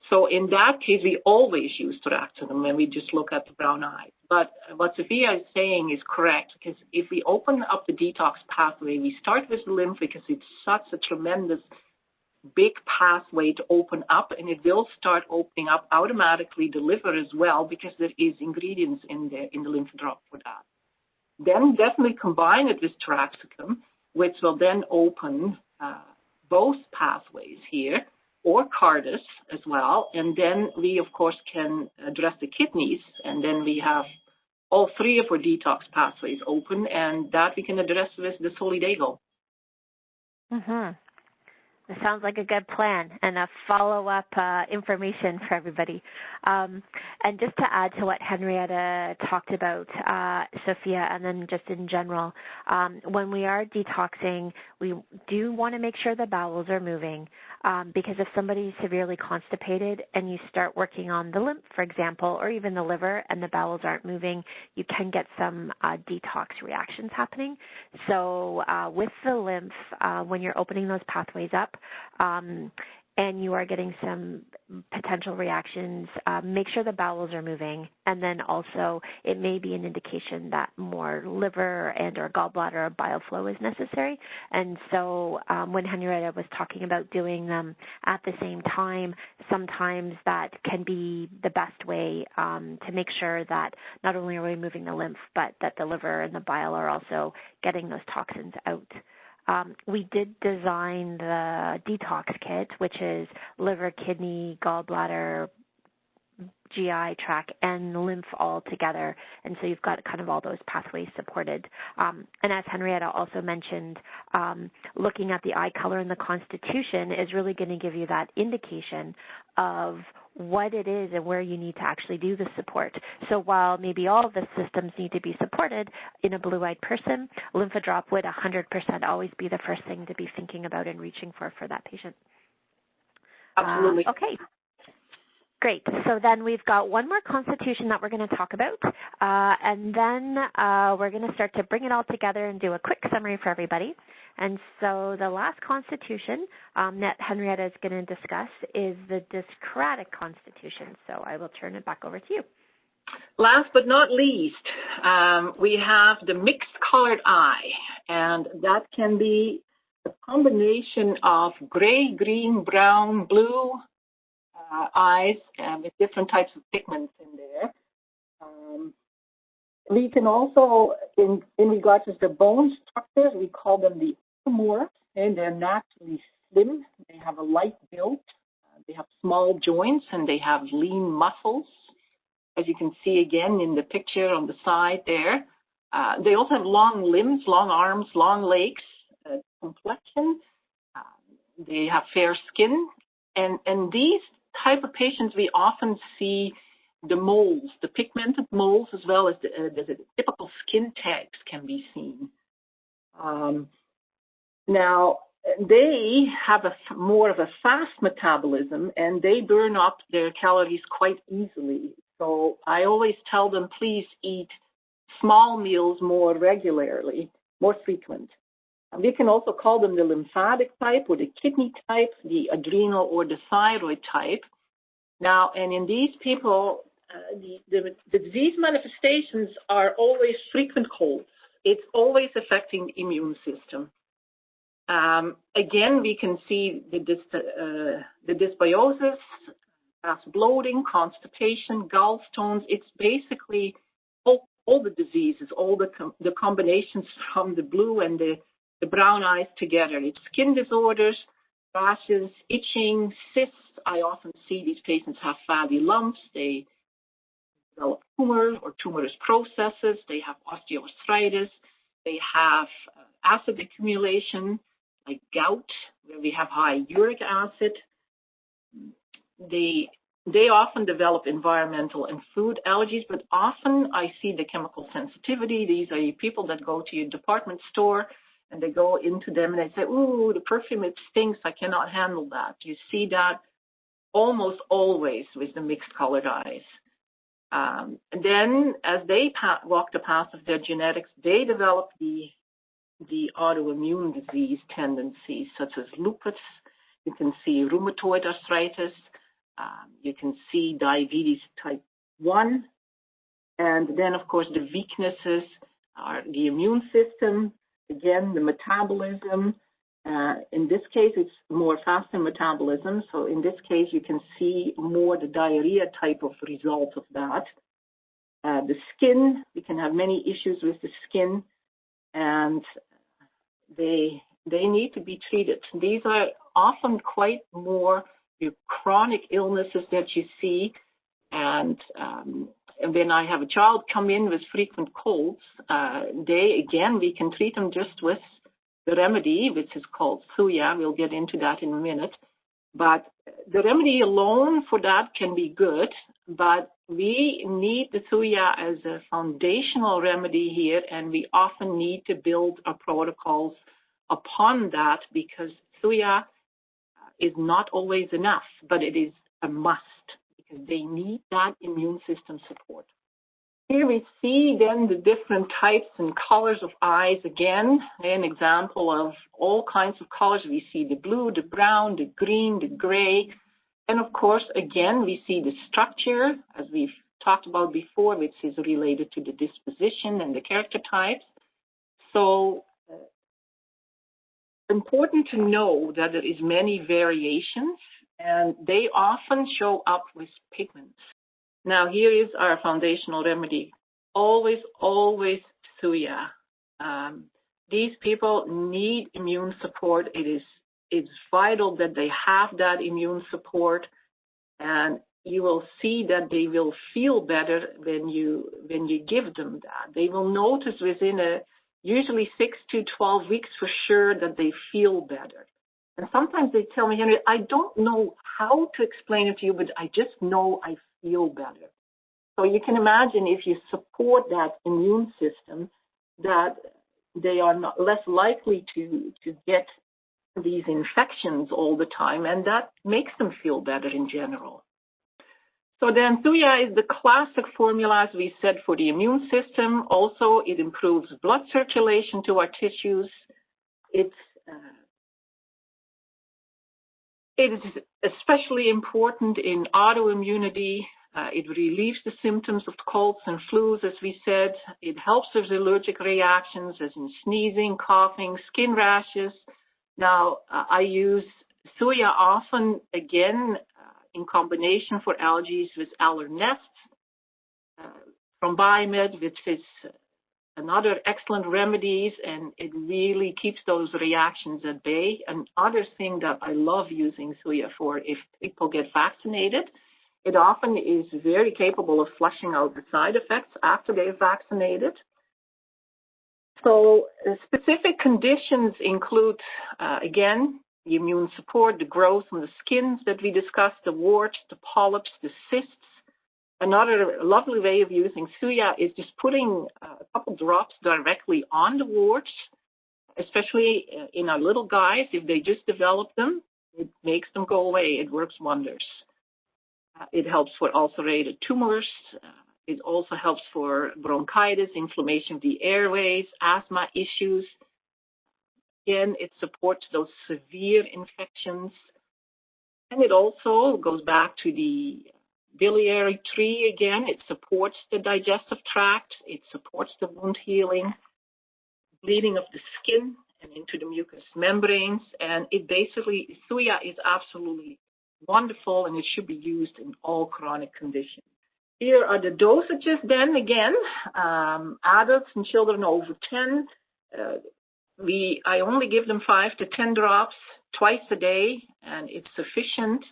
So in that case, we always use tiraxicum when we just look at the brown eyes. But what Sophia is saying is correct, because if we open up the detox pathway, we start with the lymph because it's such a tremendous big pathway to open up, and it will start opening up automatically the liver as well, because there is ingredients in the lymph drop for that. Then definitely combine it with tiraxicum, which will then open both pathways here, or Cardus as well, and then we of course can address the kidneys, and then we have all 3 of our detox pathways open, and that we can address with the Solidago. Mm-hmm. It sounds like a good plan and a follow-up information for everybody. And just to add to what Henrietta talked about, Sophia, and then just in general, when we are detoxing, we do want to make sure the bowels are moving, because if somebody's severely constipated and you start working on the lymph, for example, or even the liver, and the bowels aren't moving, you can get some detox reactions happening. So with the lymph, when you're opening those pathways up, and you are getting some potential reactions, make sure the bowels are moving. And then also it may be an indication that more liver and or gallbladder or bile flow is necessary. And so when Henrietta was talking about doing them at the same time, sometimes that can be the best way to make sure that not only are we moving the lymph, but that the liver and the bile are also getting those toxins out. We did design the detox kit, which is liver, kidney, gallbladder, GI tract, and lymph all together. And so you've got kind of all those pathways supported. And as Henrietta also mentioned, looking at the eye color and the constitution is really going to give you that indication of what it is and where you need to actually do the support. So while maybe all of the systems need to be supported in a blue-eyed person, lymphodrop would 100% always be the first thing to be thinking about and reaching for that patient. Absolutely. Okay. Great. So then we've got one more constitution that we're going to talk about, and then we're going to start to bring it all together and do a quick summary for everybody. And so the last constitution that Henrietta is going to discuss is the dyscratic constitution. So I will turn it back over to you. Last but not least, we have the mixed colored eye, and that can be a combination of gray, green, brown, blue, eyes with different types of pigments in there. We can also, in regards to the bone structures, we call them the ectomorphs, and they're naturally slim. They have a light build. They have small joints, and they have lean muscles, as you can see again in the picture on the side there. They also have long limbs, long arms, long legs, complexion. They have fair skin, and these type of patients, we often see the moles, the pigmented moles, as well as the typical skin tags can be seen. Now, they have more of a fast metabolism, and they burn up their calories quite easily. So I always tell them, please eat small meals more regularly, more frequent. We can also call them the lymphatic type or the kidney type, the adrenal or the thyroid type. Now, and in these people, the disease manifestations are always frequent colds. It's always affecting the immune system. Again, we can see the dysbiosis, fast bloating, constipation, gallstones. It's basically all the diseases, all the combinations from the blue and the brown eyes together. It's skin disorders, rashes, itching, cysts. I often see these patients have fatty lumps. They develop tumors or tumorous processes. They have osteoarthritis. They have acid accumulation, like gout, where we have high uric acid. They they often develop environmental and food allergies, but often I see the chemical sensitivity. These are people that go to your department store and they go into them and they say, ooh, the perfume, it stinks, I cannot handle that. You see that almost always with the mixed colored eyes. And then as they walk the path of their genetics, they develop the autoimmune disease tendencies such as lupus. You can see rheumatoid arthritis. You can see diabetes type 1. And then, of course, the weaknesses are the immune system, again, the metabolism. In this case, it's more faster metabolism. So in this case, you can see more the diarrhea type of result of that. The skin, we can have many issues with the skin, and they need to be treated. These are often quite more chronic illnesses that you see. And when I have a child come in with frequent colds, we can treat them just with the remedy, which is called Thuya. We'll get into that in a minute. But the remedy alone for that can be good, but we need the Thuya as a foundational remedy here, and we often need to build our protocols upon that, because Thuya is not always enough, but it is a must, because they need that immune system support. Here we see then the different types and colors of eyes. Again, an example of all kinds of colors. We see the blue, the brown, the green, the gray. And of course, again, we see the structure, as we've talked about before, which is related to the disposition and the character types. So important to know that there is many variations, and they often show up with pigments. Now, here is our foundational remedy. Always, always Thuya. These people need immune support. It's vital that they have that immune support, and you will see that they will feel better when you give them that. They will notice within usually 6 to 12 weeks for sure that they feel better. And sometimes they tell me, Henry, I don't know how to explain it to you, but I just know I feel better. So you can imagine if you support that immune system, that they are less likely to get these infections all the time, and that makes them feel better in general. So then Thuya is the classic formula, as we said, for the immune system. Also, it improves blood circulation to our tissues. It is especially important in autoimmunity. It relieves the symptoms of colds and flus, as we said. It helps with allergic reactions, as in sneezing, coughing, skin rashes. Now, I use Thuya often, again, in combination for allergies with Allernest from Biomed, which is another excellent remedies, and it really keeps those reactions at bay. Another thing that I love using Thuya for, if people get vaccinated, it often is very capable of flushing out the side effects after they're vaccinated. So specific conditions include, again, the immune support, the growth on the skins that we discussed, the warts, the polyps, the cysts. Another lovely way of using Thuya is just putting a couple drops directly on the warts, especially in our little guys. If they just develop them, it makes them go away. It works wonders. It helps for ulcerated tumors. It also helps for bronchitis, inflammation of the airways, asthma issues. Again, it supports those severe infections. And it also goes back to the biliary tree again. It supports the digestive tract. It supports the wound healing, bleeding of the skin and into the mucous membranes. And it basically, Thuya is absolutely wonderful, and it should be used in all chronic conditions. Here are the dosages then again. Adults and children over 10, I only give them 5 to 10 drops twice a day, and it's sufficient.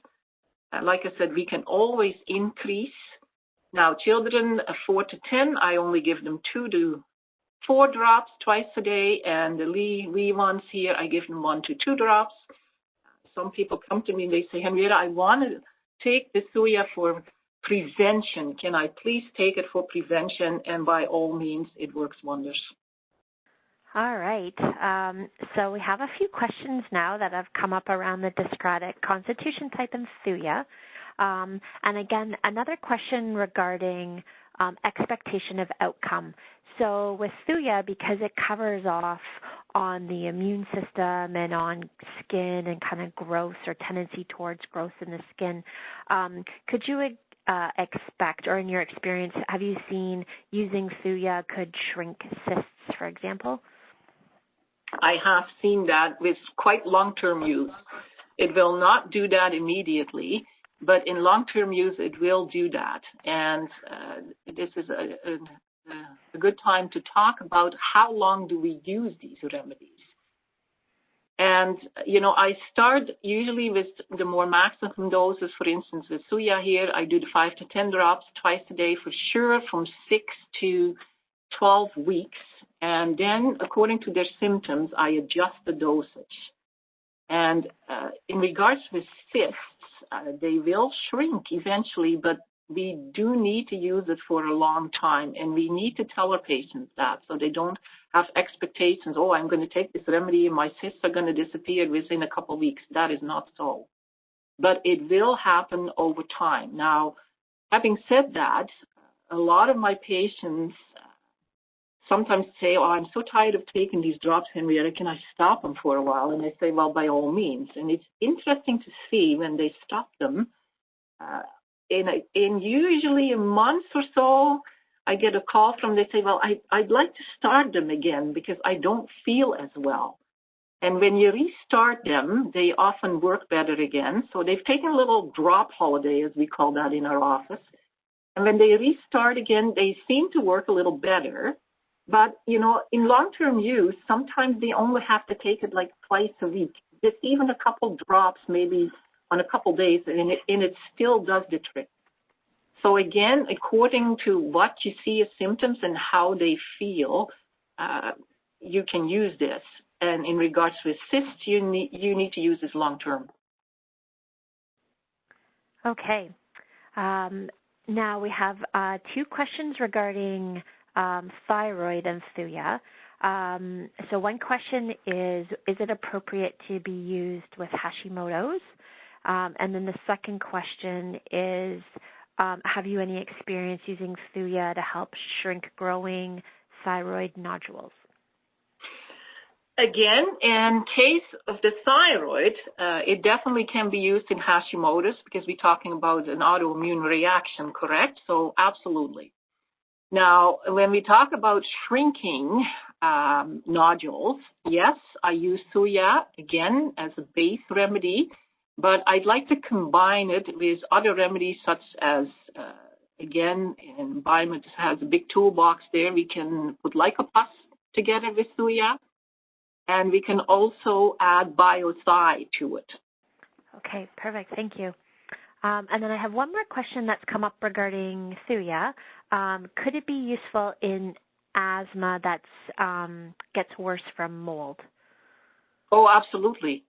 Like I said, we can always increase. Now, children 4 to 10, I only give them 2 to 4 drops twice a day, and the wee ones here, I give them 1 to 2 drops. Some people come to me and they say, Henrietta, I want take the Thuya for prevention? Can I please take it for prevention? And by all means, it works wonders. All right. So we have a few questions now that have come up around the dyscratic constitution type in Thuya. And again, another question regarding expectation of outcome. So with Thuya, because it covers off on the immune system and on skin and kind of growth or tendency towards growth in the skin, could you expect, or in your experience, have you seen using Thuya could shrink cysts, for example? I have seen that with quite long-term use. It will not do that immediately, but in long-term use, it will do that. And this is a good time to talk about how long do we use these remedies. And, you know, I start usually with the more maximum doses. For instance, with Thuya here, I do the 5 to 10 drops twice a day for sure, from 6 to 12 weeks. And then, according to their symptoms, I adjust the dosage. And in regards with cysts, they will shrink eventually, but we do need to use it for a long time. And we need to tell our patients that so they don't have expectations, oh, I'm going to take this remedy and my cysts are going to disappear within a couple of weeks. That is not so. But it will happen over time. Now, having said that, a lot of my patients sometimes say, oh, I'm so tired of taking these drops, Henrietta, can I stop them for a while? And I say, well, by all means. And it's interesting to see when they stop them, in usually a month or so, I get a call from, they say, well, I'd like to start them again because I don't feel as well. And when you restart them, they often work better again. So they've taken a little drop holiday, as we call that in our office. And when they restart again, they seem to work a little better. But, you know, in long-term use, sometimes they only have to take it like twice a week. Just even a couple drops, maybe on a couple days, and it still does the trick. So again, according to what you see as symptoms and how they feel, you can use this. And in regards to cysts, you need to use this long-term. Okay. Now we have 2 questions regarding thyroid and Thuya. So one question is it appropriate to be used with Hashimoto's? And then the second question is, have you any experience using Thuya to help shrink growing thyroid nodules? Again, in case of the thyroid, it definitely can be used in Hashimoto's because we're talking about an autoimmune reaction, correct? So absolutely. Now, when we talk about shrinking nodules, yes, I use Thuya, again, as a base remedy, but I'd like to combine it with other remedies such as, again, in Biomed has a big toolbox there. We can put Lycopus together with Thuya, and we can also add BioThy to it. Okay, perfect. Thank you. And then I have one more question that's come up regarding Thuya. Could it be useful in asthma that gets worse from mold? Oh, absolutely.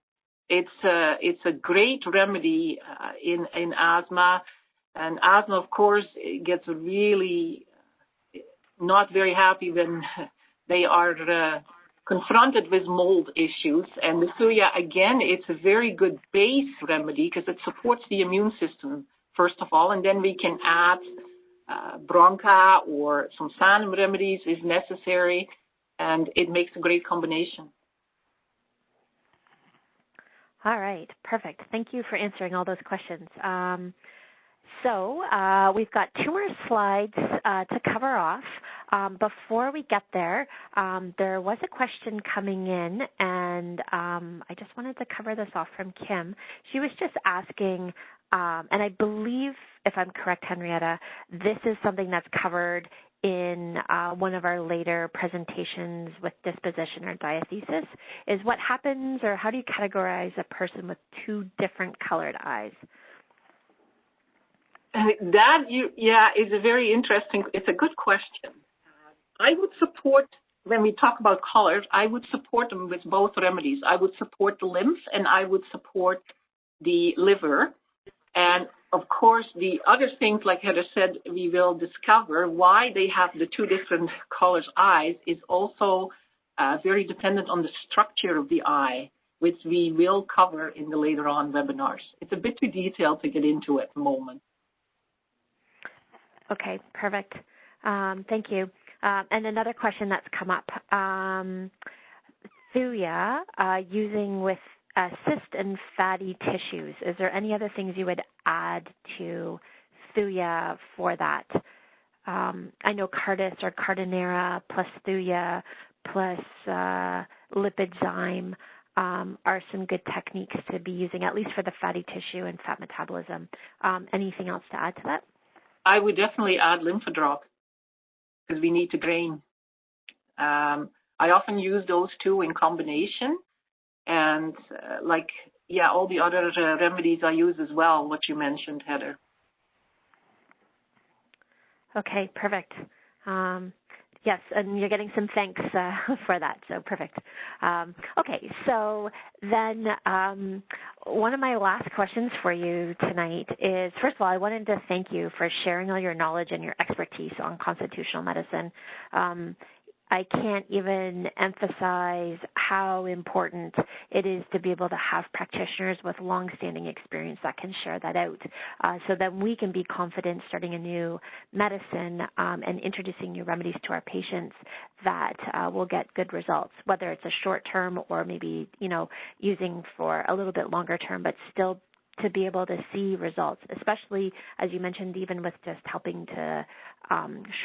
It's a great remedy in asthma. And asthma, of course, gets really not very happy when they are confronted with mold issues. And the Thuya, again, it's a very good base remedy because it supports the immune system, first of all, and then we can add bronca or some Sanum remedies if necessary, and it makes a great combination. All right, perfect. Thank you for answering all those questions. So we've got 2 more slides to cover off. Before we get there, there was a question coming in, and I just wanted to cover this off from Kim. She was just asking, and I believe, if I'm correct, Henrietta, this is something that's covered in one of our later presentations with disposition or diathesis, is what happens or how do you categorize a person with 2 different colored eyes? That, is a very interesting, it's a good question. I would support, when we talk about colors, I would support them with both remedies. I would support the lymph and I would support the liver. And of course, the other things, like Heather said, we will discover why they have the two different colors eyes is also very dependent on the structure of the eye, which we will cover in the later on webinars. It's a bit too detailed to get into at the moment. Okay, perfect. Thank you. And another question that's come up, Thuya, using with cyst and fatty tissues, is there any other things you would add to Thuya for that? I know Cardis or Cardinera plus Thuya plus lipidzyme are some good techniques to be using, at least for the fatty tissue and fat metabolism. Anything else to add to that? I would definitely add lymphodrop because we need to drain. I often use those two in combination, and all the other remedies I use as well, what you mentioned, Heather. Okay, perfect. Yes, and you're getting some thanks for that, so perfect. Okay, so then one of my last questions for you tonight is, first of all, I wanted to thank you for sharing all your knowledge and your expertise on constitutional medicine. I can't even emphasize how important it is to be able to have practitioners with long-standing experience that can share that out so that we can be confident starting a new medicine and introducing new remedies to our patients that will get good results, whether it's a short term or maybe, using for a little bit longer term, but still to be able to see results, especially, as you mentioned, even with just helping to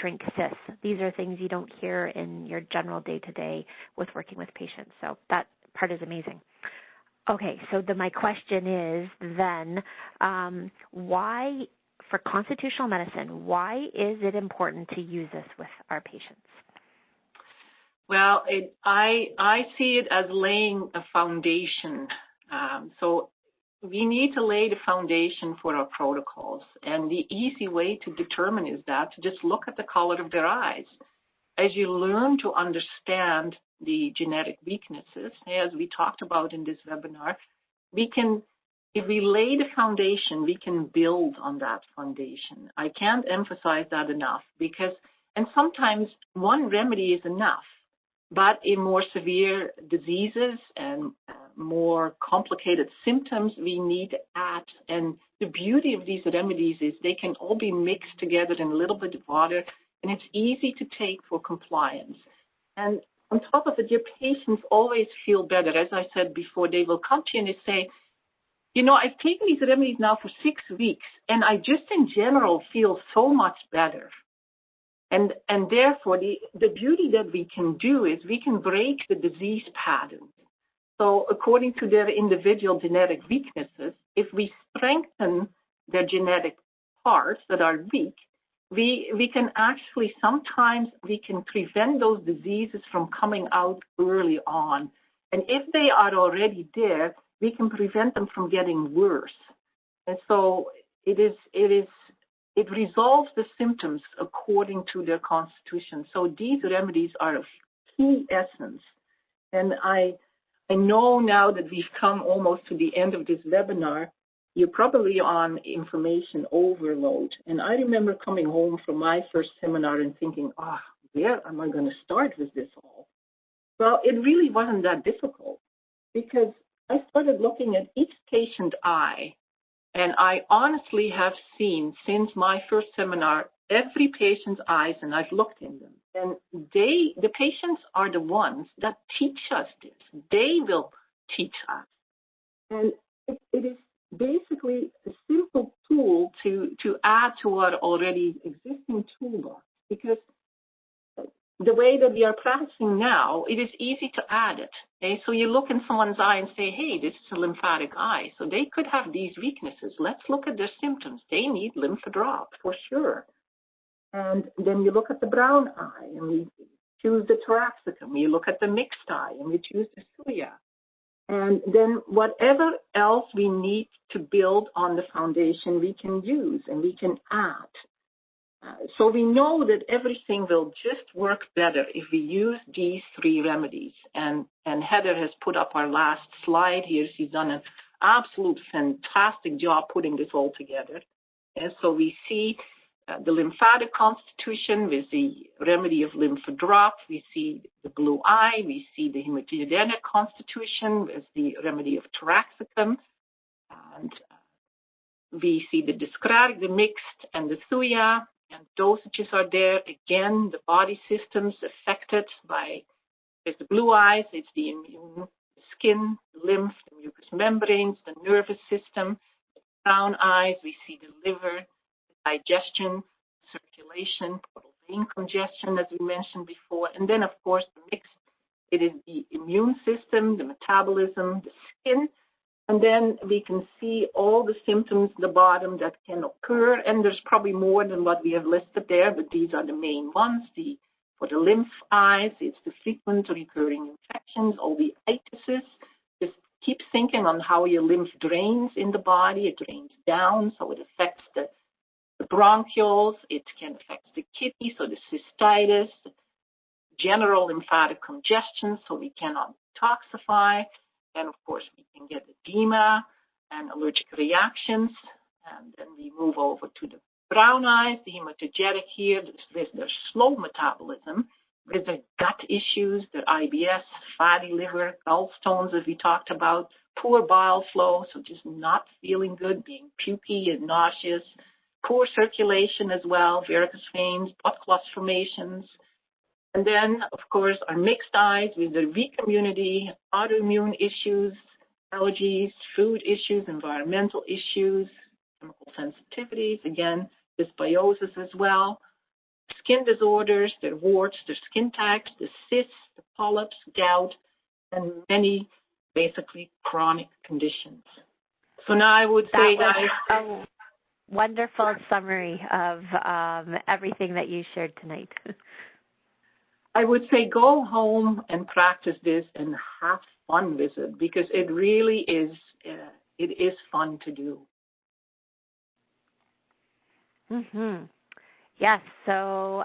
shrink cysts. These are things you don't hear in your general day-to-day with working with patients. So that part is amazing. Okay, so my question is then, why, for constitutional medicine, why is it important to use this with our patients? Well, I see it as laying a foundation. So we need to lay the foundation for our protocols. And the easy way to determine is that to just look at the color of their eyes. As you learn to understand the genetic weaknesses, as we talked about in this webinar, if we lay the foundation, we can build on that foundation. I can't emphasize that enough and sometimes one remedy is enough. But in more severe diseases and more complicated symptoms, we need to add. And the beauty of these remedies is they can all be mixed together in a little bit of water, and it's easy to take for compliance. And on top of it, your patients always feel better. As I said before, they will come to you and they say, I've taken these remedies now for 6 weeks, and I just in general feel so much better. And therefore, the beauty that we can do is we can break the disease pattern. So according to their individual genetic weaknesses, if we strengthen their genetic parts that are weak, we can actually, sometimes we can prevent those diseases from coming out early on. And if they are already there, we can prevent them from getting worse. And so it resolves the symptoms according to their constitution. So these remedies are of key essence. And I know now that we've come almost to the end of this webinar, you're probably on information overload. And I remember coming home from my first seminar and thinking, where am I going to start with this all? Well, it really wasn't that difficult because I started looking at each patient eye. And I honestly have seen since my first seminar, every patient's eyes, and I've looked in them. And the patients are the ones that teach us this. They will teach us. And it is basically a simple tool to add to our already existing toolbox. Because the way that we are practicing now, it is easy to add it. Okay? So you look in someone's eye and say, hey, this is a lymphatic eye. So they could have these weaknesses. Let's look at their symptoms. They need lymphodrop for sure. And then you look at the brown eye and we choose the taraxacum. We look at the mixed eye and we choose the Thuya. And then whatever else we need to build on the foundation, we can use and we can add. So we know that everything will just work better if we use these 3 remedies. And Heather has put up our last slide here. She's done an absolute fantastic job putting this all together. And so we see the lymphatic constitution with the remedy of lymphodrop. We see the blue eye. We see the hematogenic constitution with the remedy of taraxacum. And we see the discratic, the mixed, and the thuya. And dosages are there. Again, the body systems affected by, with the blue eyes, it's the immune, the skin, the lymph, the mucous membranes, the nervous system. The brown eyes, we see the liver, the digestion, circulation, portal vein congestion, as we mentioned before. And then, of course, the mixed, it is the immune system, the metabolism, the skin. And then we can see all the symptoms at the bottom that can occur. And there's probably more than what we have listed there, but these are the main ones. For the lymph eyes, it's the frequent recurring infections, all the itises. Just keep thinking on how your lymph drains in the body. It drains down, so it affects the bronchioles. It can affect the kidney, so the cystitis, the general lymphatic congestion, so we cannot detoxify. And of course, we can get edema and allergic reactions. And then we move over to the brown eyes, the hematogenic here, with their slow metabolism, with their gut issues, their IBS, fatty liver, gallstones, as we talked about, poor bile flow, so just not feeling good, being pukey and nauseous, poor circulation as well, varicose veins, blood clot formations. And then, of course, our mixed eyes with their weak immunity, autoimmune issues, allergies, food issues, environmental issues, chemical sensitivities, again, dysbiosis as well, skin disorders, their warts, their skin tags, the cysts, the polyps, gout, and many basically chronic conditions. So now I would say, guys, a wonderful summary of everything that you shared tonight. I would say go home and practice this and have fun with it, because it really is, it is fun to do. Yes, so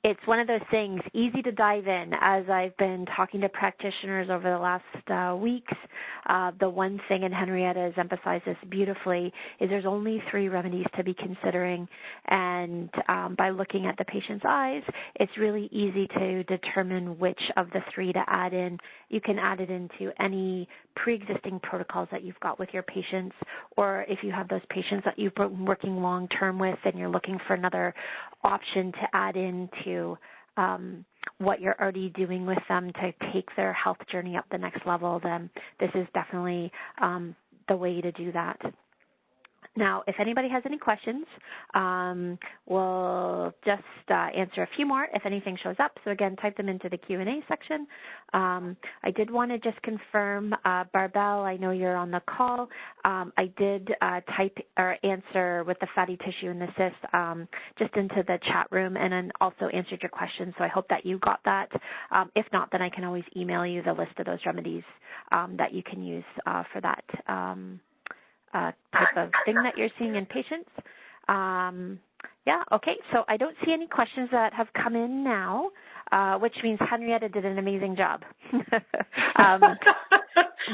it's one of those things, easy to dive in. As I've been talking to practitioners over the last weeks, the one thing, and Henrietta has emphasized this beautifully, is there's only 3 remedies to be considering. And by looking at the patient's eyes, it's really easy to determine which of the 3 to add in. You can add it into any pre-existing protocols that you've got with your patients, or if you have those patients that you've been working long-term with and you're looking for another option to add into what you're already doing with them to take their health journey up the next level, then this is definitely the way to do that. Now, if anybody has any questions, we'll just answer a few more if anything shows up. So again, type them into the Q&A section. I did want to just confirm, Barbel, I know you're on the call. I did type or answer with the fatty tissue and the cyst just into the chat room, and then also answered your question. So I hope that you got that. If not, then I can always email you the list of those remedies that you can use for that type of thing that you're seeing in patients. Yeah, okay, so I don't see any questions that have come in now, which means Henrietta did an amazing job.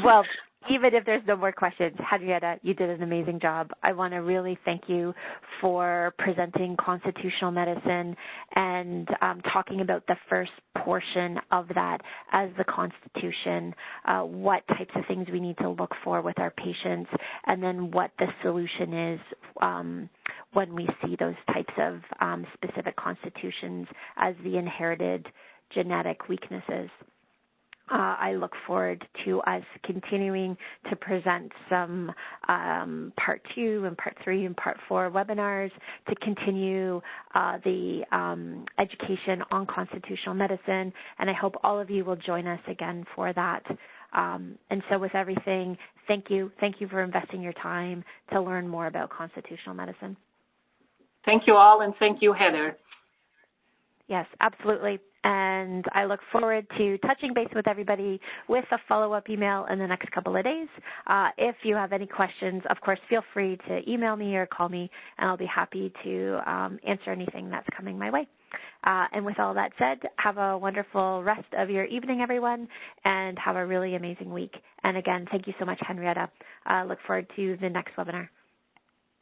Well, even if there's no more questions, Henrietta, you did an amazing job. I want to really thank you for presenting constitutional medicine and talking about the first portion of that as the Constitution, what types of things we need to look for with our patients, and then what the solution is when we see those types of specific constitutions as the inherited genetic weaknesses. I look forward to us continuing to present some Part 2 and Part 3 and Part 4 webinars to continue the education on constitutional medicine, and I hope all of you will join us again for that. And so with everything, thank you. Thank you for investing your time to learn more about constitutional medicine. Thank you all, and thank you, Heather. Yes, absolutely. And I look forward to touching base with everybody with a follow-up email in the next couple of days. If you have any questions, of course, feel free to email me or call me, and I'll be happy to answer anything that's coming my way. And with all that said, have a wonderful rest of your evening, everyone, and have a really amazing week. And again, thank you so much, Henrietta. Look forward to the next webinar.